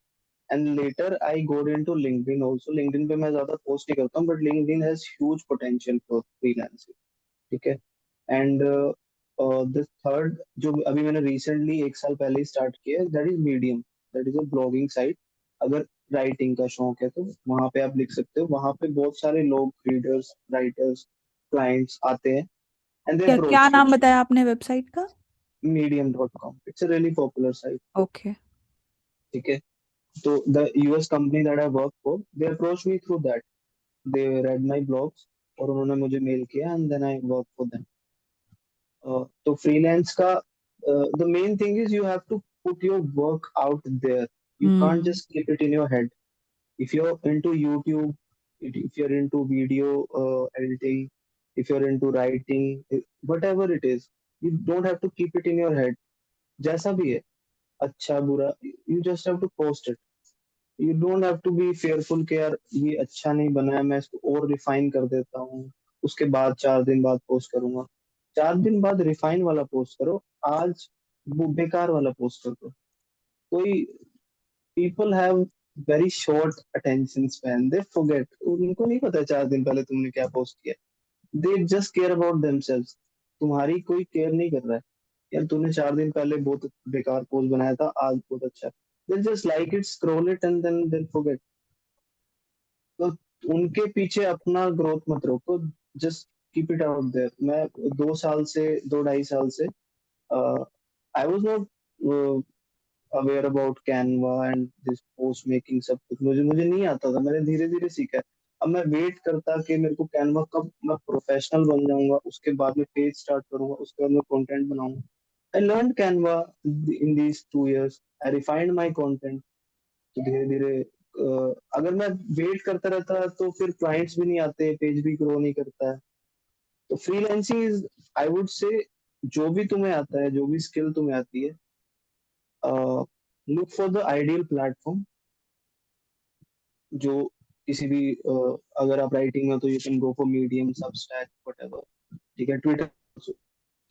एंड लेटर आई गोड इनटू लिंक्डइन आल्सो। लिंक्डइन पे मैं ज्यादा पोस्ट नहीं करता हूँ, but LinkedIn has huge potential for freelancing. ठीक है। एंड द थर्ड, जो अभी मैंने रिसेंटली 1 साल पहले ही स्टार्ट किया है, that is medium. That is a blogging site. अगर राइटिंग का शौक है तो वहां पे आप लिख सकते हो। वहां पे बहुत सारे लोग, रीडर्स, राइटर्स, क्लाइंट्स आते हैं, एंड दे क्या क्या अप्रोच यू। नाम बताया आपने वेबसाइट का? medium.com, it's a really popular site. Okay. ठीक है। तो the US company that I work for, they approached me through that. They read my blogs और उन्होंने मुझे मेल किया, and then I work for them. तो freelance का, the main thing is you have to put your work out there. You can't hmm. just keep it in your head. If you're into YouTube, if you're into video editing, if you're into writing, whatever it is, you don't have to keep it in your head. जैसा भी है, अच्छा बुरा, you just have to post it. You don't have to be fearful कि यार ये अच्छा नहीं बना है, मैं इसको और रिफाइन कर देता हूँ, उसके बाद 4 दिन बाद पोस्ट करूंगा। 4 दिन बाद रिफाइन वाला पोस्ट करो, आज वो बेकार वाला पोस्ट कर दो। कोई, people have very short attention span, they forget. उनको नहीं पता 4 दिन पहले तुमने क्या पोस्ट किया। They just care about themselves. तुम्हारी कोई केयर नहीं कर रहा है। यार तूने 4 दिन पहले बहुत बेकार पोस्ट बनाया था, आज बहुत अच्छा। They just like it, scroll it and then they forget. तो उनके पीछे अपना ग्रोथ मत रोको। Just keep it out there. मैं 2 साल से, 2 ढाई साल से I was not aware about Canva and this post making, सब कुछ मुझे मुझे नहीं आता था, मैंने धीरे धीरे सीखा है। अब मैं वेट करता कि मेरे को कैनवा कब मैं प्रोफेशनल बन जाऊंगा, उसके बाद में पेज स्टार्ट करूंगा, उसके बाद मैं कंटेंट बनाऊंगा। I learn Canva in these 2 years, I refined my content. तो धीरे धीरे अगर मैं वेट करता रहता तो फिर क्लाइंट्स भी नहीं आते, पेज भी ग्रो नहीं करता है। तो फ्रीलांसिंग इज, आई वुड से, जो भी तुम्हें आता है, जो भी स्किल तुम्हें आती है, look for the ideal platform. जो किसी भी अगर आप राइटिंग में हो, तो you can go for medium, Substack, whatever, ठीक है, ट्विटर।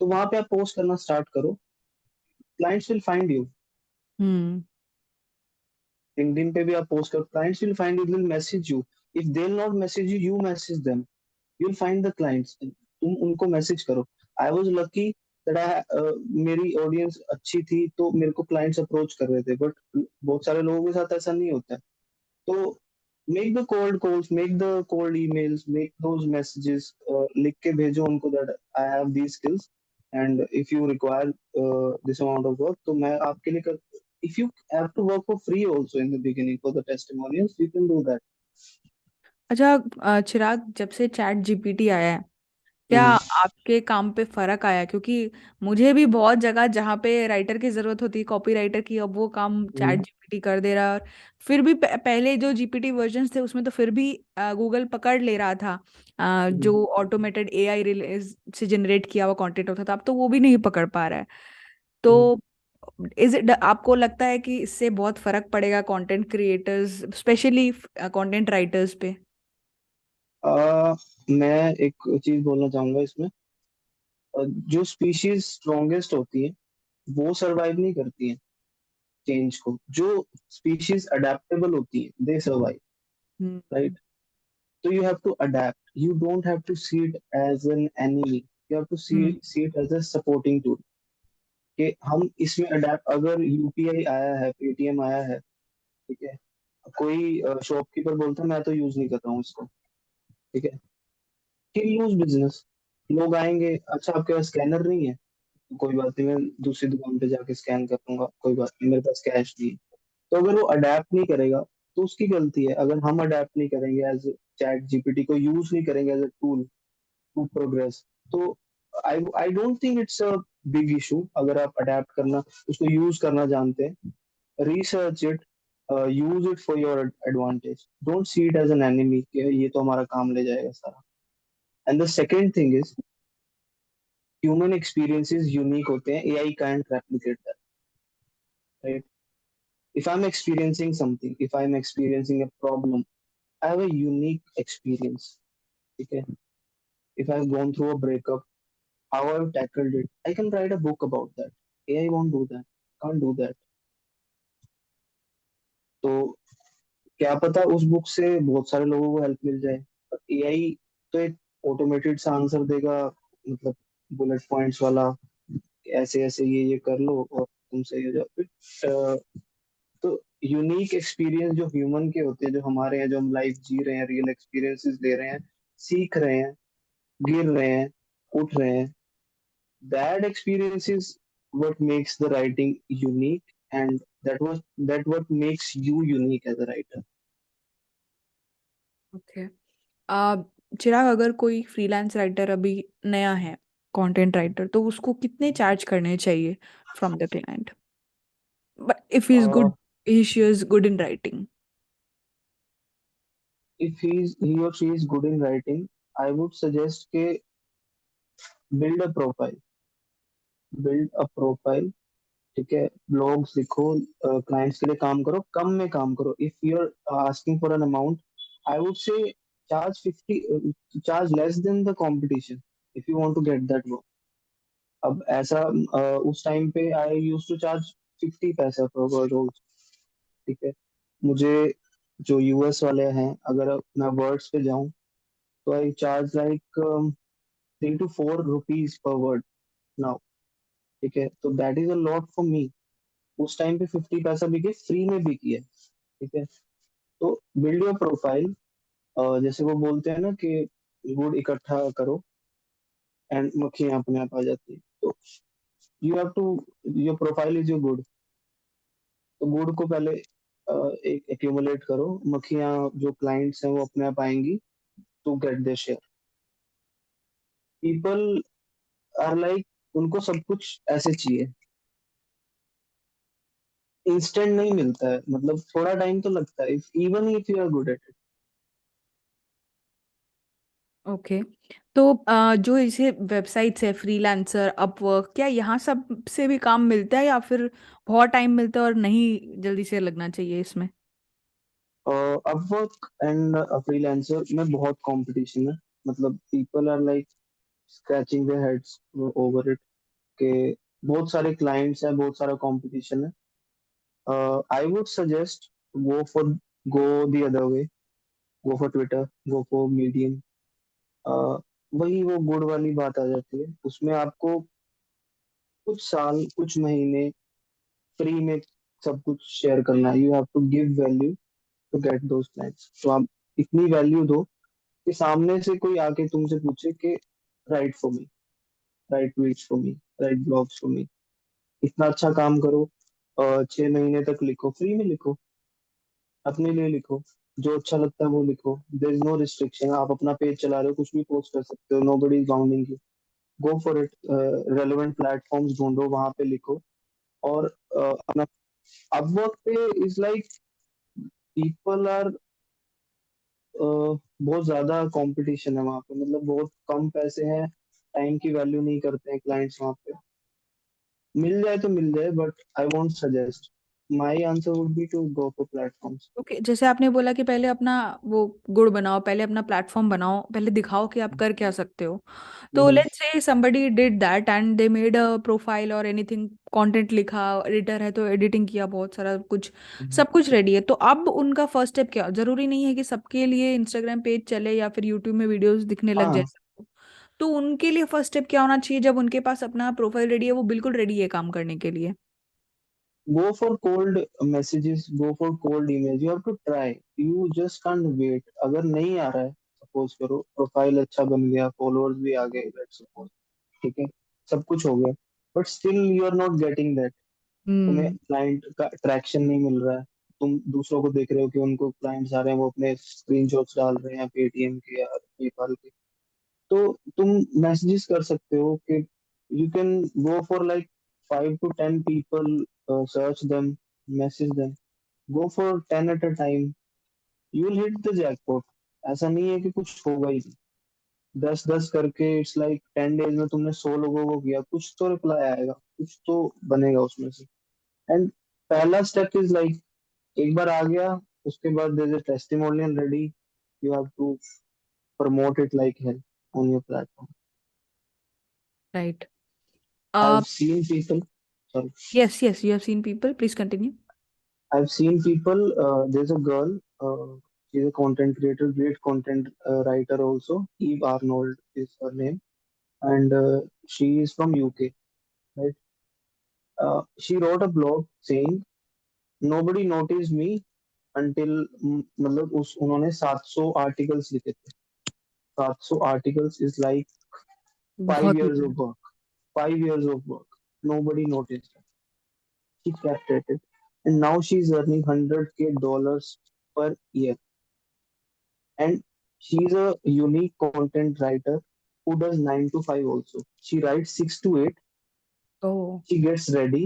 तो वहां पे आप पोस्ट करना स्टार्ट करो, clients will find you. Hmm. LinkedIn पे भी आप पोस्ट करो, clients will find you, will message you. If they will not message you, you message them, you will find the clients, तुम उनको मैसेज करो। I was lucky that I, मेरी audience अच्छी थी तो मेरे को क्लाइंट्स अप्रोच कर रहे थे, बट बहुत सारे लोगों के साथ ऐसा नहीं होता है। तो make the cold calls, make the cold emails, make those messages, लिख के भेजो उनको that I have these skills and if you require this amount of work, तो मैं आपके लिए कर, if you have to work for free also in the beginning for the testimonials, you can do that. अच्छा, चिराग, जब से chat GPT आया है, क्या हम्म। आपके काम पे फर्क आया? क्योंकि मुझे भी बहुत जगह जहाँ पे राइटर की जरूरत होती है, कॉपी राइटर की, अब वो काम चैट हम्म। जीपीटी कर दे रहा है। और फिर भी पहले जो जीपीटी वर्जन्स थे उसमें तो फिर भी गूगल पकड़ ले रहा था, हम्म। जो ऑटोमेटेड एआई से जनरेट किया हुआ कंटेंट होता था, अब तो वो भी नहीं पकड़ पा रहा है। हम्म। तो इज इट, आपको लगता है कि इससे बहुत फर्क पड़ेगा content creators, specially content writers पे? मैं एक चीज बोलना चाहूंगा इसमें। जो स्पीशीज स्ट्रॉन्गेस्ट होती है वो सरवाइव नहीं करती है चेंज को, जो स्पीशीज अडेप्टेबल होती है दे survive, hmm. Right? So you have to adapt. You don't have to see it as an enemy. You have to hmm. see it as a supporting tool. कि हम इसमें अडेप्ट, अगर UPI आया है, Paytm आया है, ठीक है, कोई शॉपकीपर बोलता है मैं तो यूज नहीं कर रहा हूँ इसको, ठीक है, कि लूज बिजनेस। लोग आएंगे, अच्छा आपके पास स्कैनर नहीं है, तो कोई बात नहीं, मैं दूसरी दुकान पे जाके स्कैन कर लूंगा, कोई बात नहीं, मेरे पास कैश नहीं है। तो अगर वो अडेप्ट नहीं करेगा तो उसकी गलती है। अगर हम अडेप्ट नहीं करेंगे, एज चैट जीपीटी को यूज नहीं करेंगे as a tool to progress, तो I I don't think it's a big issue. अगर आप अडेप्ट करना, उसको यूज करना जानते हैं, research it, use it for your advantage, don't see it as an enemy कि ये तो हमारा काम ले जाएगा सारा। And the second thing is, human experiences unique होते हैं, AI can't replicate that, right? If I am experiencing something, if I am experiencing a problem, I have a unique experience, ठीक है? If I have gone through a breakup, how I've tackled it, I can write a book about that. AI won't do that, can't do that. तो क्या पता उस book से बहुत सारे लोगों को हेल्प मिल जाए, पर एआई तो एक ऑटोमेटेड सा आंसर देगा, मतलब बुलेट पॉइंट्स वाला, ऐसे ऐसे ये कर लो और तुम सही हो जाओ। तो यूनिक एक्सपीरियंस जो ह्यूमन के होते हैं, जो हमारे हैं, जो हम लाइफ जी रहे हैं, रियल एक्सपीरियंसेस ले रहे हैं, सीख रहे हैं, गिर रहे हैं, उठ रहे हैं, that experience is what makes the writing unique, and that what makes you unique as a writer. Okay. Ah, Chirag, अगर कोई फ्रीलांस राइटर अभी नया है, कंटेंट राइटर, तो उसको कितने चार्ज करने चाहिए from the client, but if he is uh, good, he is good in writing? if he or she is good in writing, I would suggest के build a profile, build a profile, ठीक है, blogs लिखो, clients के लिए काम करो, कम में काम करो। If you are asking for an amount, I would say charge 50, charge less than the competition if you want to get that work. अब ऐसा उस टाइम पे आई यूज टू चार्ज 50 पैसा पर रोज, ठीक है। मुझे जो यूएस वाले हैं, अगर मैं वर्ड्स पे जाऊं, तो आई charge like 3 to 4 rupees per word now, ठीक है, तो that is a lot for me. उस टाइम पे 50 पैसा भी के फ्री में भी किया, ठीक है। तो बिल्ड योर प्रोफाइल, जैसे वो बोलते हैं ना कि गुड़ इकट्ठा करो, एंड मक्खियां अपने आप आ जाती है। तो you have to, your profile is your good. तो गुड को पहले एक एक्यूमुलेट करो, मक्खियां जो क्लाइंट्स हैं वो अपने आप आएंगी to get there share. People are like, उनको सब कुछ ऐसे चाहिए, इंस्टेंट नहीं मिलता है, मतलब थोड़ा टाइम तो लगता है, if even if you are good at it. Okay. तो जो इसे वेबसाइट्स है फ्रीलांसर अपवर्क, क्या यहाँ सब से भी काम मिलता है या फिर बहुत टाइम मिलता है और नहीं जल्दी से लगना चाहिए इसमें? अपवर्क एंड फ्रीलांसर में बहुत कंपटीशन है, मतलब people are like scratching their heads over it, के बहुत सारे क्लाइंट्स हैं, बहुत सारा कंपटीशन है। I would suggest go for, go the other way, go for Twitter, go for Medium. वही वो गुड वाली बात आ जाती है, उसमें आपको कुछ साल कुछ महीने फ्री में सब कुछ शेयर करना है। You have to give value to get those clients. तो आप इतनी वैल्यू दो कि सामने से कोई आके तुमसे पूछे कि right for me, right tweets for me, write blogs for me. इतना अच्छा काम करो, 6 महीने तक लिखो, फ्री में लिखो, अपने लिए लिखो, जो अच्छा लगता है वो लिखो। देयर इज नो रिस्ट्रिक्शन, आप अपना पेज चला रहे हो, कुछ भी पोस्ट कर सकते हो, nobody is bounding you. Go for it. Relevant platforms ढूंढो, वहां पे लिखो। और अपना अपवर्क पे इज लाइक, पीपल आर, बहुत ज्यादा कंपटीशन है वहां पे, मतलब बहुत कम पैसे हैं, टाइम की वैल्यू नहीं करते हैं क्लाइंट्स वहां पे। मिल जाए तो मिल जाए, but I won't suggest, my answer would be to go for platforms. Okay, जैसे आपने बोला कि पहले अपना वो गुड़ बनाओ, पहले अपना प्लेटफॉर्म बनाओ, पहले दिखाओ कि आप कर क्या सकते हो। तो hmm. Let's say somebody did that and they made a profile और एनीथिंग, कंटेंट लिखा, एडिटर है तो एडिटिंग किया, बहुत सारा कुछ, हम्म। सब कुछ रेडी है। तो अब उनका फर्स्ट स्टेप क्या? जरूरी नहीं है कि सबके लिए इंस्टाग्राम पेज चले या फिर यूट्यूब में वीडियोस दिखने लग जाए हाँ, सबको। तो उनके लिए फर्स्ट स्टेप क्या होना चाहिए जब उनके पास अपना प्रोफाइल रेडी है, वो बिल्कुल रेडी है काम करने के लिए? go for cold messages, go for cold emails, you have to try, you just can't wait। अगर नहीं आ रहा है, सपोज करो प्रोफाइल अच्छा बन गया, फॉलोअर्स भी आ गए, लेट्स सपोज, ठीक है, सब कुछ हो गया, but still you are not getting that, तुम्हें हम्म। क्लाइंट का ट्रैक्शन नहीं मिल रहा है, तुम दूसरों को देख रहे हो कि उनको क्लाइंट्स आ रहे हैं, वो अपने स्क्रीनशॉट्स डाल रहे हैं पेटीएम के या पेपाल के। तो तुम मैसेजेस कर सकते हो कि you can go for like 5 to 10 people, search them, message them, go for 10 eight a time, you will hit the jackpot. ऐसा नहीं है कि कुछ होगा ही नहीं। 10-10 करके इट्स लाइक 10 डेज में तुमने 100 लोगों को किया, कुछ तो रिप्लाई आएगा, कुछ तो बनेगा उसमें से। एंड पहला स्टेप इज लाइक, एक बार आ गया, उसके बाद there is a testimonial ready, you have to promote it like hell on your platform. Right. I've seen people, sorry, yes yes, you have seen people, please continue. I've seen people, there's a girl, she's a content creator, great content writer also, Eve Arnold is her name, and she is from UK, right? She wrote a blog saying, nobody noticed me until, मतलब उस उन्होंने 700 articles लिखे थे। 700 articles is like five बहुत years होता है। of work, 5 years of work, nobody noticed her. She kept at it, and now she's earning 100K dollars per year. And she's a unique content writer who does 9 to 5 also. She writes 6 to 8, oh. she gets ready,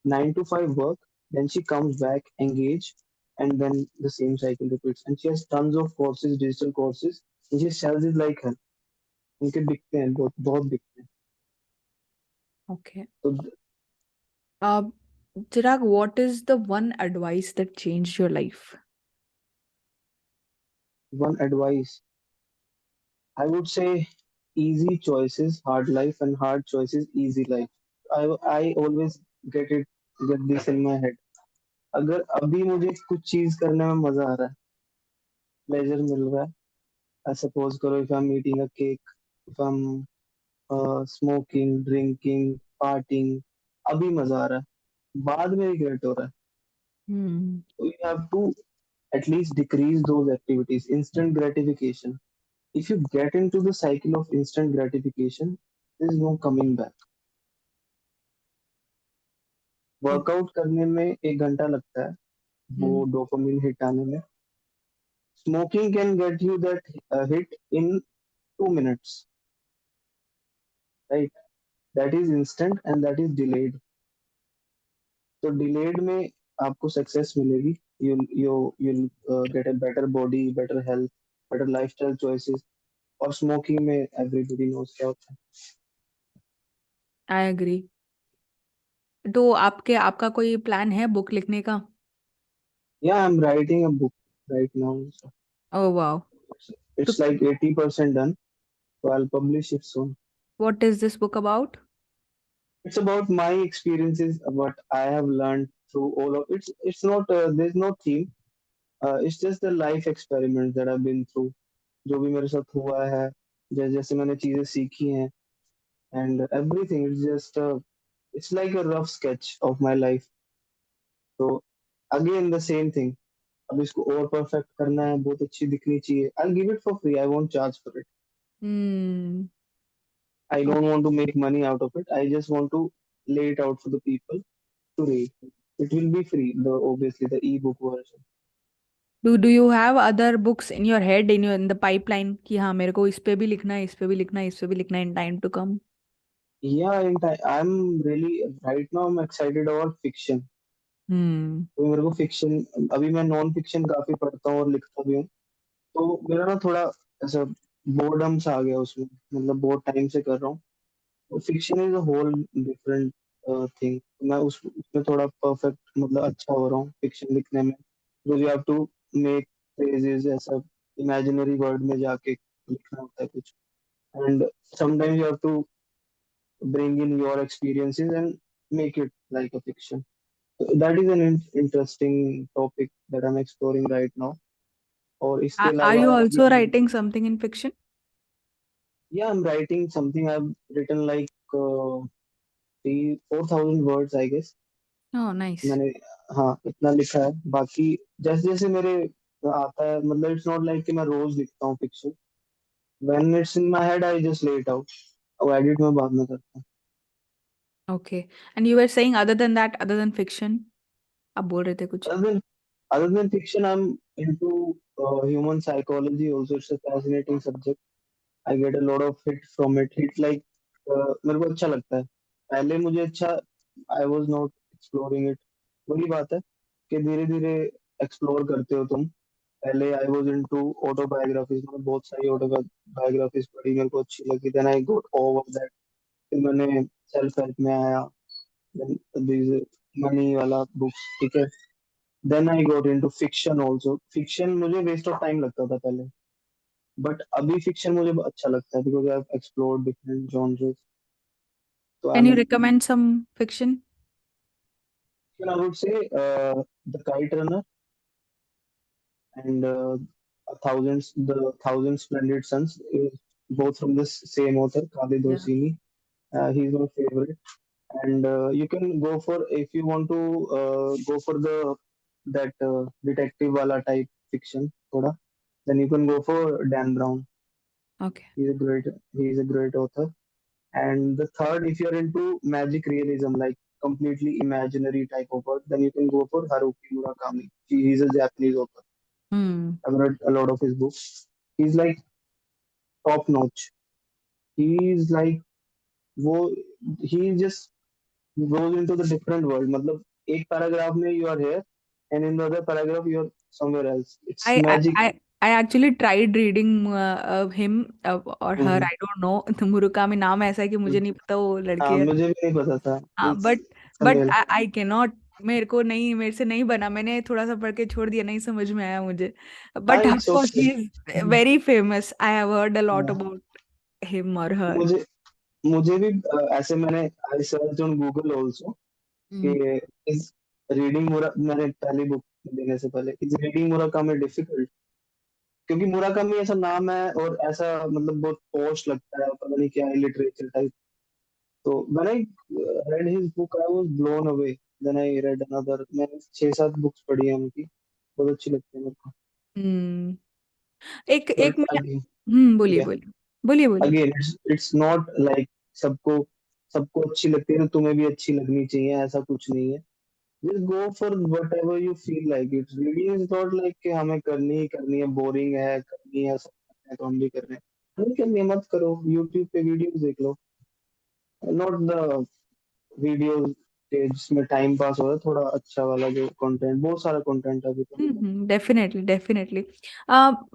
9 to 5 work, then she comes back, engage, and then the same cycle repeats. And she has tons of courses, digital courses, and she sells it like hell. उनके बिकते हैं, बहुत बहुत बिकते हैं। Okay. तो Chirag, what is the one advice that change your life? One advice, I would say, easy choices hard life and hard choices easy life। I always get it, get this in my head। अगर अभी मुझे कुछ चीज करने में मजा आ रहा है, प्लेजर मिल रहा है, सपोज करो if I am eating a cake, if I am smoking, drinking, partying, अभी मजा आ रहा है, बाद में रिग्रेट हो रहा है, हम्म। तो यू हैव टू at least decrease those activities, instant gratification। If you get into the cycle of instant gratification, there is no coming back. Oh, workout करने में 1 घंटा लगता है वो हम्म, डोपामिन हिट आने में. Smoking can get you that hit in 2 minutes, right? That is instant and that is delayed. तो delayed में आपको सक्सेस मिलेगी. You'll get a better body, better health, better lifestyle choices. और स्मोकिंग में everybody knows क्या होता है. I agree. तो आपके आपका कोई प्लान है बुक लिखने का? Yeah, I'm writing a book right now. So oh wow. it's, तो it's like 80% done. So I'll publish it soon. What is this book about? It's about my experiences, what I have learned through all of it's. It's not there's no theme. It's just the life experiments that I've been through. जो भी मेरे साथ हुआ है, जैसे जैसे मैंने चीजें सीखी हैं, and everything. It's just it's like a rough sketch of my life. So again the same thing. अब इसको और परफेक्ट करना है, बहुत अच्छी दिखनी चाहिए. I'll give it for free. I won't charge for it. Hmm. I don't want to make money out of it. I just want to lay it out for the people to read. It will be free, the obviously the ebook version. Do you have other books in your head, in the pipeline, कि हाँ मेरे को इस पे भी लिखना है, इस पे भी लिखना है, इस पे भी लिखना है in time to come? Yeah, I'm really right now. I'm excited about fiction. Hmm. तो मेरे को फिक्शन, अभी मैं नॉन फिक्शन काफी पढ़ता हूँ और लिखता भी हूँ. तो मेरा ना थोड़ा ऐसा बोर्डम सा आ गया उसमें, मतलब बहुत टाइम से कर रहा हूँ. Fiction is a whole different thing. मैं उसमें थोड़ा परफेक्ट, मतलब अच्छा हो रहा हूँ फिक्शन लिखने में. Because you have to make phrases, ऐसा इमेजिनरी वर्ल्ड में जाके लिखना होता है कुछ. And sometimes you have to bring in your experiences and make it like a fiction. So that is an interesting topic that I'm exploring right now. और इसके are अलावा यू ये also writing something in fiction? yeah, I'm writing something. I've written like 4,000 words I guess. Oh nice. मैंने, हाँ, इतना लिखा है. बाकी जैसे जैसे मेरे आता है, मतलब इट्स नॉट लाइक कि मैं रोज लिखता हूँ fiction. When it's in my head I just ले इट आउट. और एडिट मैं बाद में करता हूँ. Okay. And you were saying other than that, other than fiction, आप बोल रहे थे कुछ? Other than other than fiction, I'm into human psychology also. It's a fascinating subject. I get a lot of hit from it. Hit like मेरे को अच्छा लगता है. पहले मुझे अच्छा, I was not exploring it. वही बात है कि धीरे धीरे एक्सप्लोर करते हो तुम. पहले I was into autobiographies. मैंने बहुत सारी autobiographies पढ़ी, मेरे को अच्छी लगी. Then I got over that. फिर मैंने सेल्फ हेल्प में आया. Then these मनी वाला बुक्स, ठीक है. Then I got into fiction also. Fiction मुझे वेस्ट ऑफ टाइम लगता था पहले, बट अभी फिक्शन मुझे अच्छा लगता है because I have explored different genres. तो I can um, you recommend some fiction? I would say the Kite Runner and the Thousand Splendid Suns, both from the same author, Khalid या। Hosseini. He's my favorite. And you can go for, if you want to go for the that detective wala type fiction thoda, then you can go for Dan Brown. Okay. He's a great author. And the third, if you're into magic realism, like completely imaginary type of work, then you can go for Haruki Murakami. He's a Japanese author. Hmm. I've read a lot of his books. He's like top notch. He's like वो he just goes into the different world. मतलब एक paragraph में you are here and in the other paragraph you are somewhere else. It's I I magic. I I actually tried reading him or her, hmm. I don't know. तो मुरुकामी नाम ऐसा है कि मुझे नहीं पता वो लड़की हाँ, है। मुझे भी नहीं पता था. हाँ It's but but Samel. I can not, मेरे को नहीं, मेरे से नहीं बना, मैंने थोड़ा सा पढ़ के छोड़ दिया, नहीं समझ में आया मुझे। हाँ, but it's of course okay. He is very famous, I have heard a lot हाँ, अबाउट हिम और हर। मुझे मुझे भी ऐसे मैंने I search on Google also कि इज रीडिंग मुरा, मैंने पहली बुक देने से पहले, इज रीडिंग मुराकामी डिफिकल्ट, क्योंकि मुराकामी ऐसा नाम है और ऐसा मतलब बहुत पॉश लगता है, पता नहीं क्या है, लिटरेचर टाइप. तो when I read his book I was blown away. Then I read another. मैंने 6-7 बुक्स पढ़ी हैं उनकी, बहुत अच्छी लगती है मेरे को. हम्म। एक एक बट मैं। अगेन, बोलिए या बोलिए, बोलिए बोलिए। अगेन, इट्स नॉट लाइक सबको सबको अच्छी लगती है तो तुम्हें भी अच्छी लगनी चाहिए, ऐसा कुछ नहीं है। Just go for what ever you feel like it. Reading is not like कि हमें करनी ही करनी है, बोरिंग है, करनी है, सब करना है तो हम भी कर रहे हैं, नहीं करनी है मत करो, यूट्यूब पे वीडियोस देख लो। नॉट द वीडियो के जिसमें टाइम पास हो रहा है, थोड़ा अच्छा वाला जो कंटेंट, बहुत सारा कंटेंट है अभी तो। Definitely definitely.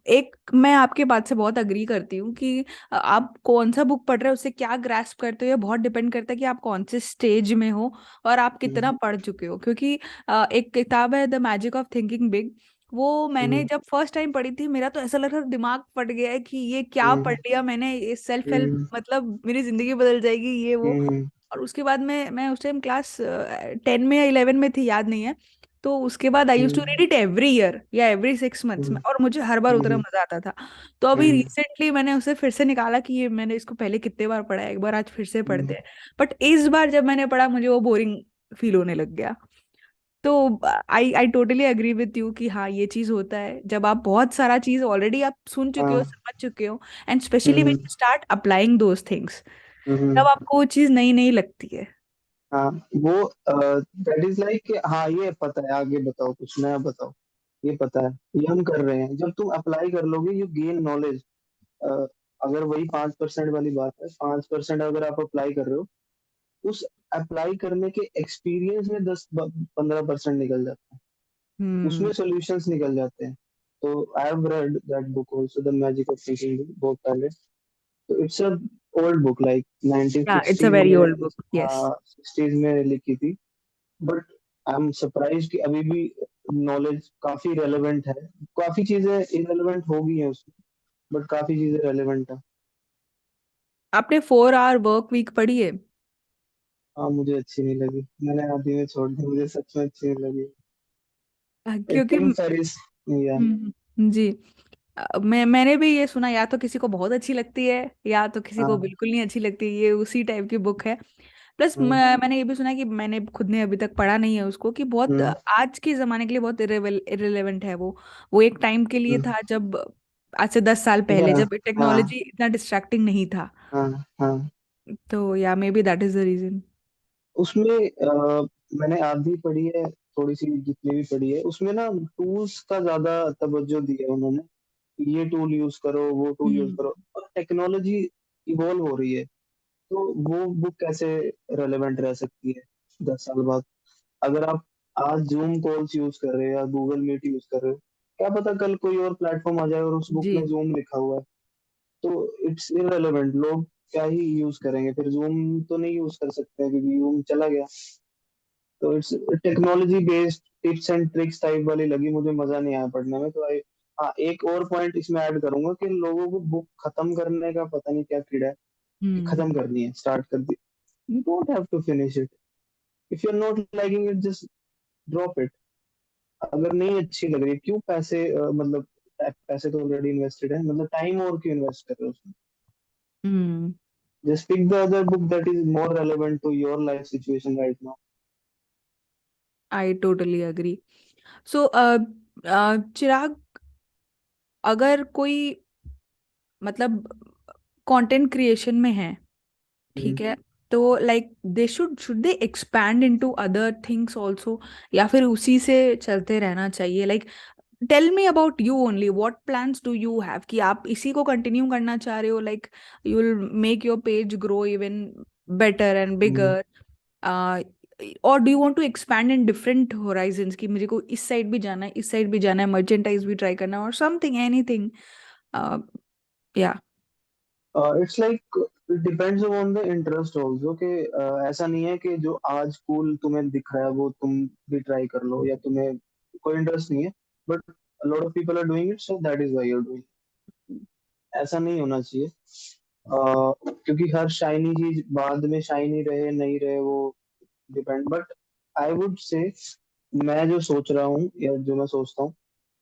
एक मैं आपके बात से बहुत अग्री करती हूँ कि आप कौन सा बुक पढ़ रहे हो, उससे क्या ग्रास्प करते हो, ये बहुत डिपेंड करता है कि आप कौन से स्टेज में हो और आप कितना हम्म पढ़ चुके हो। क्योंकि एक किताब है the magic of thinking big, वो मैंने हम्म जब फर्स्ट टाइम पढ़ी थी, मेरा तो ऐसा लग रहा था दिमाग फट गया है कि ये क्या पढ़ हम्म लिया मैंने, ये सेल्फ हेल्प हम्म मतलब मेरी जिंदगी बदल जाएगी ये वो। हम्म और उसके बाद मैं उस टाइम क्लास 10 में या 11 में थी, याद नहीं है। तो उसके बाद I use to read hmm it every year या एवरी 6 मंथ्स में, हम्म और मुझे हर बार उतना हम्म मजा आता था। तो अभी हम्म रिसेंटली मैंने उसे फिर से निकाला कि ये मैंने इसको पहले कितने बार पढ़ा है, एक बार आज फिर से पढ़ते हम्म हैं। बट इस बार जब मैंने पढ़ा मुझे वो बोरिंग फील होने लग गया। तो I I totally agree with you कि हाँ ये चीज होता है जब आप बहुत सारा चीज ऑलरेडी आप सुन चुके हो, हाँ समझ चुके हो, and specially when hmm you start applying those things, तब हम्म आपको वो चीज नई नई लगती है। हाँ वो दैट इज लाइक, हाँ ये पता है, आगे बताओ, कुछ नया बताओ। ये पता है, ये हम कर रहे हैं, जब तुम अप्लाई कर लोगे यू गेन नॉलेज। अगर वही 5% वाली बात है, 5% अगर आप अप्लाई कर रहे हो, उस अप्लाई करने के एक्सपीरियंस में 10-15% निकल जाता है, हम्म। उसमें सॉल्यूशंस निकल जाते हैं। तो आई have read that book also, the magic of thinking, बहुत पहले। तो it's a old book, like या इट्स अ 1960s वेरी में, ओल्ड बुक, यस। 60s में लिखी थी। बट आई एम सरप्राइज कि अभी भी नॉलेज काफी रेलेवेंट है। काफी चीजें इरेलेवेंट हो गई हैं उसमें, बट काफी चीजें रेलेवेंट है। आपने 4 आवर वर्क वीक पढ़ी है? हाँ मुझे अच्छी नहीं लगी, मैंने आधी में छोड़ दी, मुझे सच में अच्छी नहीं लगी। क्योंकि टिम फेरिस, या जी, मैंने भी ये सुना, या तो किसी को बहुत अच्छी लगती है या तो किसी को हाँ बिल्कुल नहीं अच्छी लगती, ये उसी टाइप की बुक है। प्लस हम्म मैंने ये भी सुना कि मैंने खुद ने अभी तक पढ़ा नहीं है उसको, कि बहुत हम्म आज के जमाने के लिए बहुत इरेलेवेंट है वो एक टाइम के लिए हम्म था जब, आज से 10 साल या पहले जब हाँ टेक्नोलॉजी इतना डिस्ट्रैक्टिंग नहीं था। हाँ हाँ तो या maybe that is the reason. उसमें मैंने आधी पढ़ी है, थोड़ी सी जितनी भी पढ़ी है उसमें ना, टूल्स का ज्यादा तवज्जो दिया है उन्होंने। ये टूल यूज करो, वो टूल यूज हम्म। करो, और टेक्नोलॉजी इवॉल्व हो रही है। तो वो बुक कैसे रेलेवेंट रह सकती है 10 साल बाद? अगर आप आज जूम कॉल्स यूज कर रहे हो या गूगल मीट यूज कर रहे हो, क्या पता कल कोई और प्लेटफॉर्म आ जाए और उस बुक जी। में जूम लिखा हुआ है, तो इट्स इररेलेवेंट। लोग क्या ही यूज करेंगे फिर, जूम तो नहीं यूज कर सकते हैं क्योंकि जूम चला गया। तो it's technology based tips and tricks type वाली लगी मुझे, मजा नहीं आया पढ़ने में। तो आई, हाँ एक और पॉइंट इसमें ऐड करूंगा कि लोगों को बुक खत्म करने का पता नहीं क्या कीड़ा है, कि हम्म। खत्म करनी है, स्टार्ट कर दी, you don't have to finish it. If you are not liking it, just drop it. अगर नहीं अच्छी लग रही है, क्यों पैसे मतलब पैसे तो ऑलरेडी इन्वेस्टेड है, मतलब टाइम और क्यों इन्वेस्ट कर रहे हो उसमें? Hmm. Just pick the other book that is more relevant to your life situation right now. I totally agree. So Chirag, अगर कोई मतलब कंटेंट क्रिएशन में है, ठीक है, तो like they should they expand into other things also, या फिर उसी से चलते रहना चाहिए? Like tell me about you only, what plans do you have, कि आप इसी को कंटिन्यू करना चाह रहे हो, like you will make your page grow even better and bigger, और do you want to expand in different horizons, कि मुझे को इस साइड भी जाना है, इस साइड भी जाना है, मर्चेंटाइज भी ट्राई करना है, और समथिंग एनीथिंग, या? It's like, it depends on the interest also कि ऐसा नहीं है कि जो आज कूल तुम्हें दिख रहा है वो तुम भी ट्राई कर लो, या तुम्हें कोई इंटरेस्ट नहीं है but lot of people are doing it, so that is why you are doing. ऐसा नहीं होना चाहिए। क्योंकि हर शाइनी चीज बाद में शाइनी रहे नहीं रहे, वो डिपेंड। बट आई वुड से, मैं जो सोच रहा हूँ या जो मैं सोचता हूँ,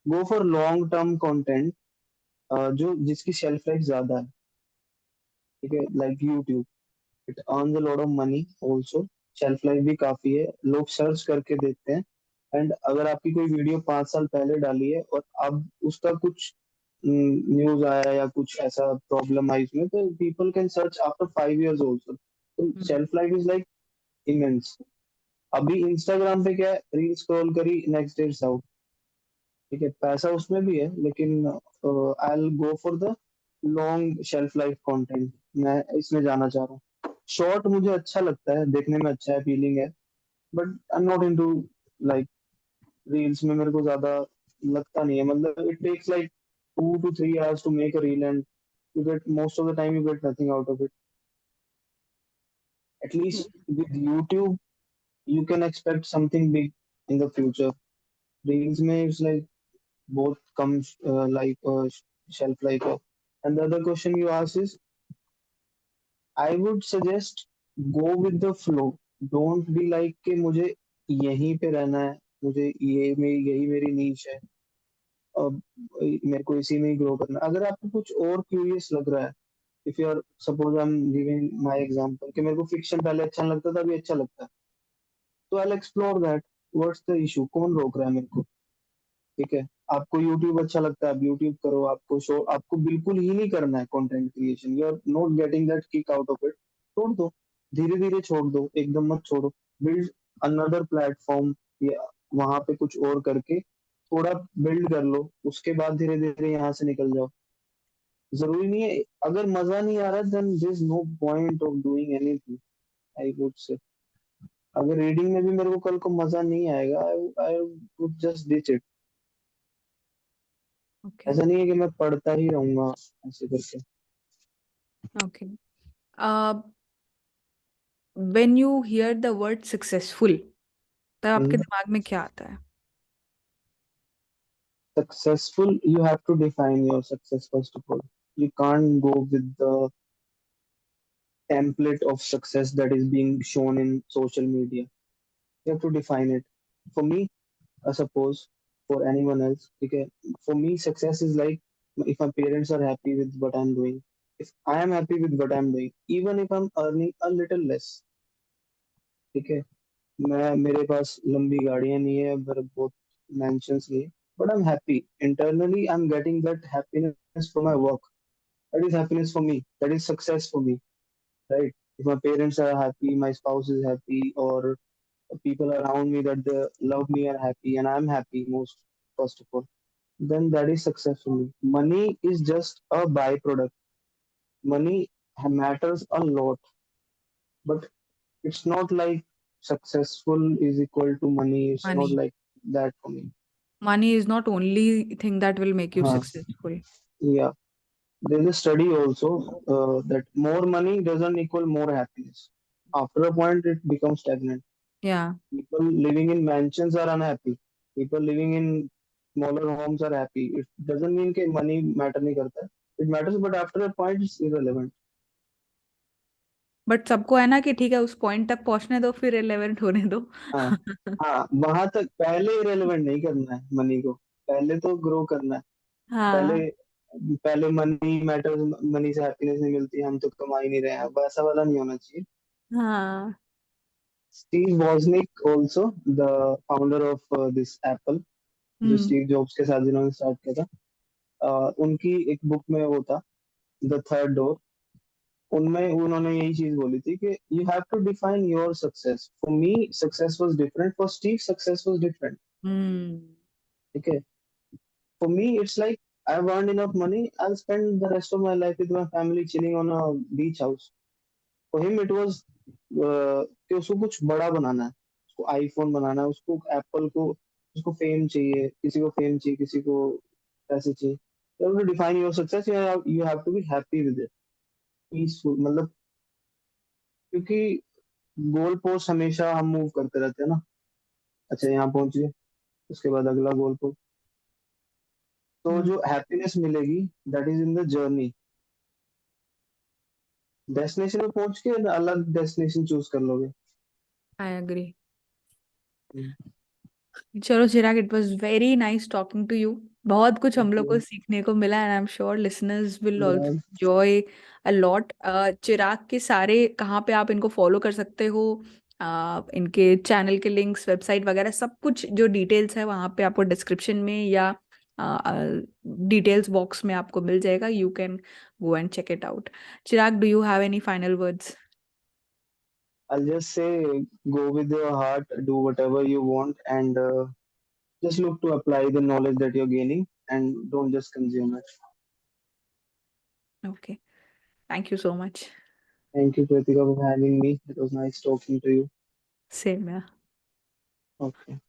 go for long term content, जो जिसकी शेल्फ लाइफ ज्यादा है। ठीक है, like YouTube, it earns a lot of money also, shelf life भी काफी है, लोग सर्च करके देखते हैं। एंड अगर आपकी कोई वीडियो 5 साल पहले डाली है और अब उसका कुछ न्यूज आया या कुछ ऐसा प्रॉब्लम आई उसमें, तो people can search after 5 years also. तो hmm. Shelf life is like immense. अभी इंस्टाग्राम पे क्या है, रील स्क्रॉल करी, नेक्स्ट डे इट्स आउट। ठीक है, पैसा उसमें भी है, लेकिन I will go for the long shelf life content. मैं इसमें जाना चाह रहा हूँ। शॉर्ट मुझे अच्छा लगता है, देखने में अच्छा है, फीलिंग है, but I am not into like reels में। मेरे को ज्यादा लगता नहीं है, मतलब it takes like 2 to 3 hours to make a reel, and you get most of the time you get nothing out of it. At least with YouTube, you can expect something big in the future. Reels में it's like both comes like shelf life है. And the other question you ask is, I would suggest go with the flow. Don't be like कि मुझे यहीं पे रहना है, मुझे यही मेरी नीच है, अब मेरे को इसी में ही ग्रो करना है। अगर आपको कुछ और क्यूरियस लग रहा है, if you are suppose I am giving my example कि मेरे को फिक्शन पहले अच्छा नहीं लगता था, अभी अच्छा लगता है, तो I explore that. What's the issue, कौन रोक रहा है मेरे को? ठीक है, आपको यूट्यूब अच्छा लगता है, आप यूट्यूब करो। आपको शो, आपको बिल्कुल ही नहीं करना है content creation, you are not getting that kick out of it, छोड़ दो। धीरे धीरे छोड़ दो, एकदम मत छोड़ो। बिल्ड अनदर प्लेटफॉर्म, या वहां पे कुछ और करके थोड़ा बिल्ड कर लो, उसके बाद धीरे धीरे यहाँ से निकल जाओ। जरूरी नहीं है, अगर मजा नहीं आ रहा then there is no point of doing anything, I would say. अगर रीडिंग में भी मेरे को कल को मजा नहीं आएगा, I would just ditch it. Okay. ऐसा नहीं है कि मैं पढ़ता ही रहूंगा ऐसे करके। Okay. When you hear the word successful, तब आपके दिमाग में क्या आता है? Successful, you have to define your success first of all. You can't go with the template of success that is being shown in social media. You have to define it. For me, I suppose, for anyone else, okay, for me, success is like if my parents are happy with what I'm doing, if I am happy with what I'm doing, even if I'm earning a little less, ठीक है, मैं मेरे पास लंबी गाड़ियां नहीं है, मेरे बहुत mansions नहीं है, but I'm happy internally. I'm getting that happiness from my work. That is happiness for me. That is success for me, right? If my parents are happy, my spouse is happy, or people around me that they love me are happy, and I'm happy most, first of all, then that is success for me. Money is just a byproduct. Money matters a lot, but it's not like successful is equal to money. It's not money like that for me. Money is not only thing that will make you Huh. Successful. Yeah. There's a study also that more money doesn't equal more happiness. After a point, it becomes stagnant. या. People living in mansions are unhappy. People living in smaller homes are happy. It doesn't mean that money matter नहीं करता. It matters, but after a point, it's irrelevant. But सबको है ना कि ठीक है, उस पॉइंट तक पहुंचने दो, फिर रिलेवेंट होने दो. हाँ, हाँ, वहां तक पहले irrelevant नहीं करना है मनी को। पहले तो ग्रो करना है। पहले हाँ. पहले मनी मैटर्स, मनी से हैप्पीनेस नहीं मिलती, हम तो कमा ही नहीं रहे हैं, वैसा वाला नहीं होना चाहिए। हाँ. Steve Wozniak also, the founder of this Apple, जो हम्म. स्टीव जॉब्स के साथ जिन्होंने स्टार्ट किया था, उनकी एक बुक में वो था, द थर्ड डोर। उनमें उन्होंने यही चीज बोली थी कि you have to define your success. For me success was different, for Steve success was different. Hmm. ठीक है, for me it's like I have earned enough money, I will spend the rest of my life with my family chilling on a beach house. For him it was कि उसको कुछ बड़ा बनाना है, उसको iPhone बनाना है, उसको एप्पल को, उसको फेम चाहिए, किसी को फेम चाहिए, किसी को पैसे चाहिए। You have to define your success. You have to be happy with it, peaceful, मतलब, क्योंकि गोल पोस्ट हमेशा हम मूव करते रहते हैं ना। अच्छा, यहाँ पहुंच गए, उसके बाद अगला गोल पोस्ट। तो जो हैप्पीनेस मिलेगी, that is in the journey. Destination पे पहुंच के अलग डेस्टिनेशन चूज कर लोगे। आई एग्री. हम्म, चलो Chirag, it was very nice talking to you. बहुत कुछ हम लोग को okay, सीखने को मिला, and I am sure listeners will also yeah, enjoy a lot. Chirag के सारे कहाँ पे आप इनको फॉलो कर सकते हो? इनके चैनल के लिंक्स, वेबसाइट वगैरह सब कुछ जो डिटेल्स है वहाँ पे आपको डिस्क्रिप्शन में या डिटेल्स बॉक्स में आपको मिल जाएगा, you can go and check it out. Chirag, do you have any final words? I'll just say, go with your heart, do whatever you want, and just look to apply the knowledge that you're gaining, and don't just consume it. Okay, thank you so much. Thank you, Kritika, for having me. It was nice talking to you. Same, yeah. Okay.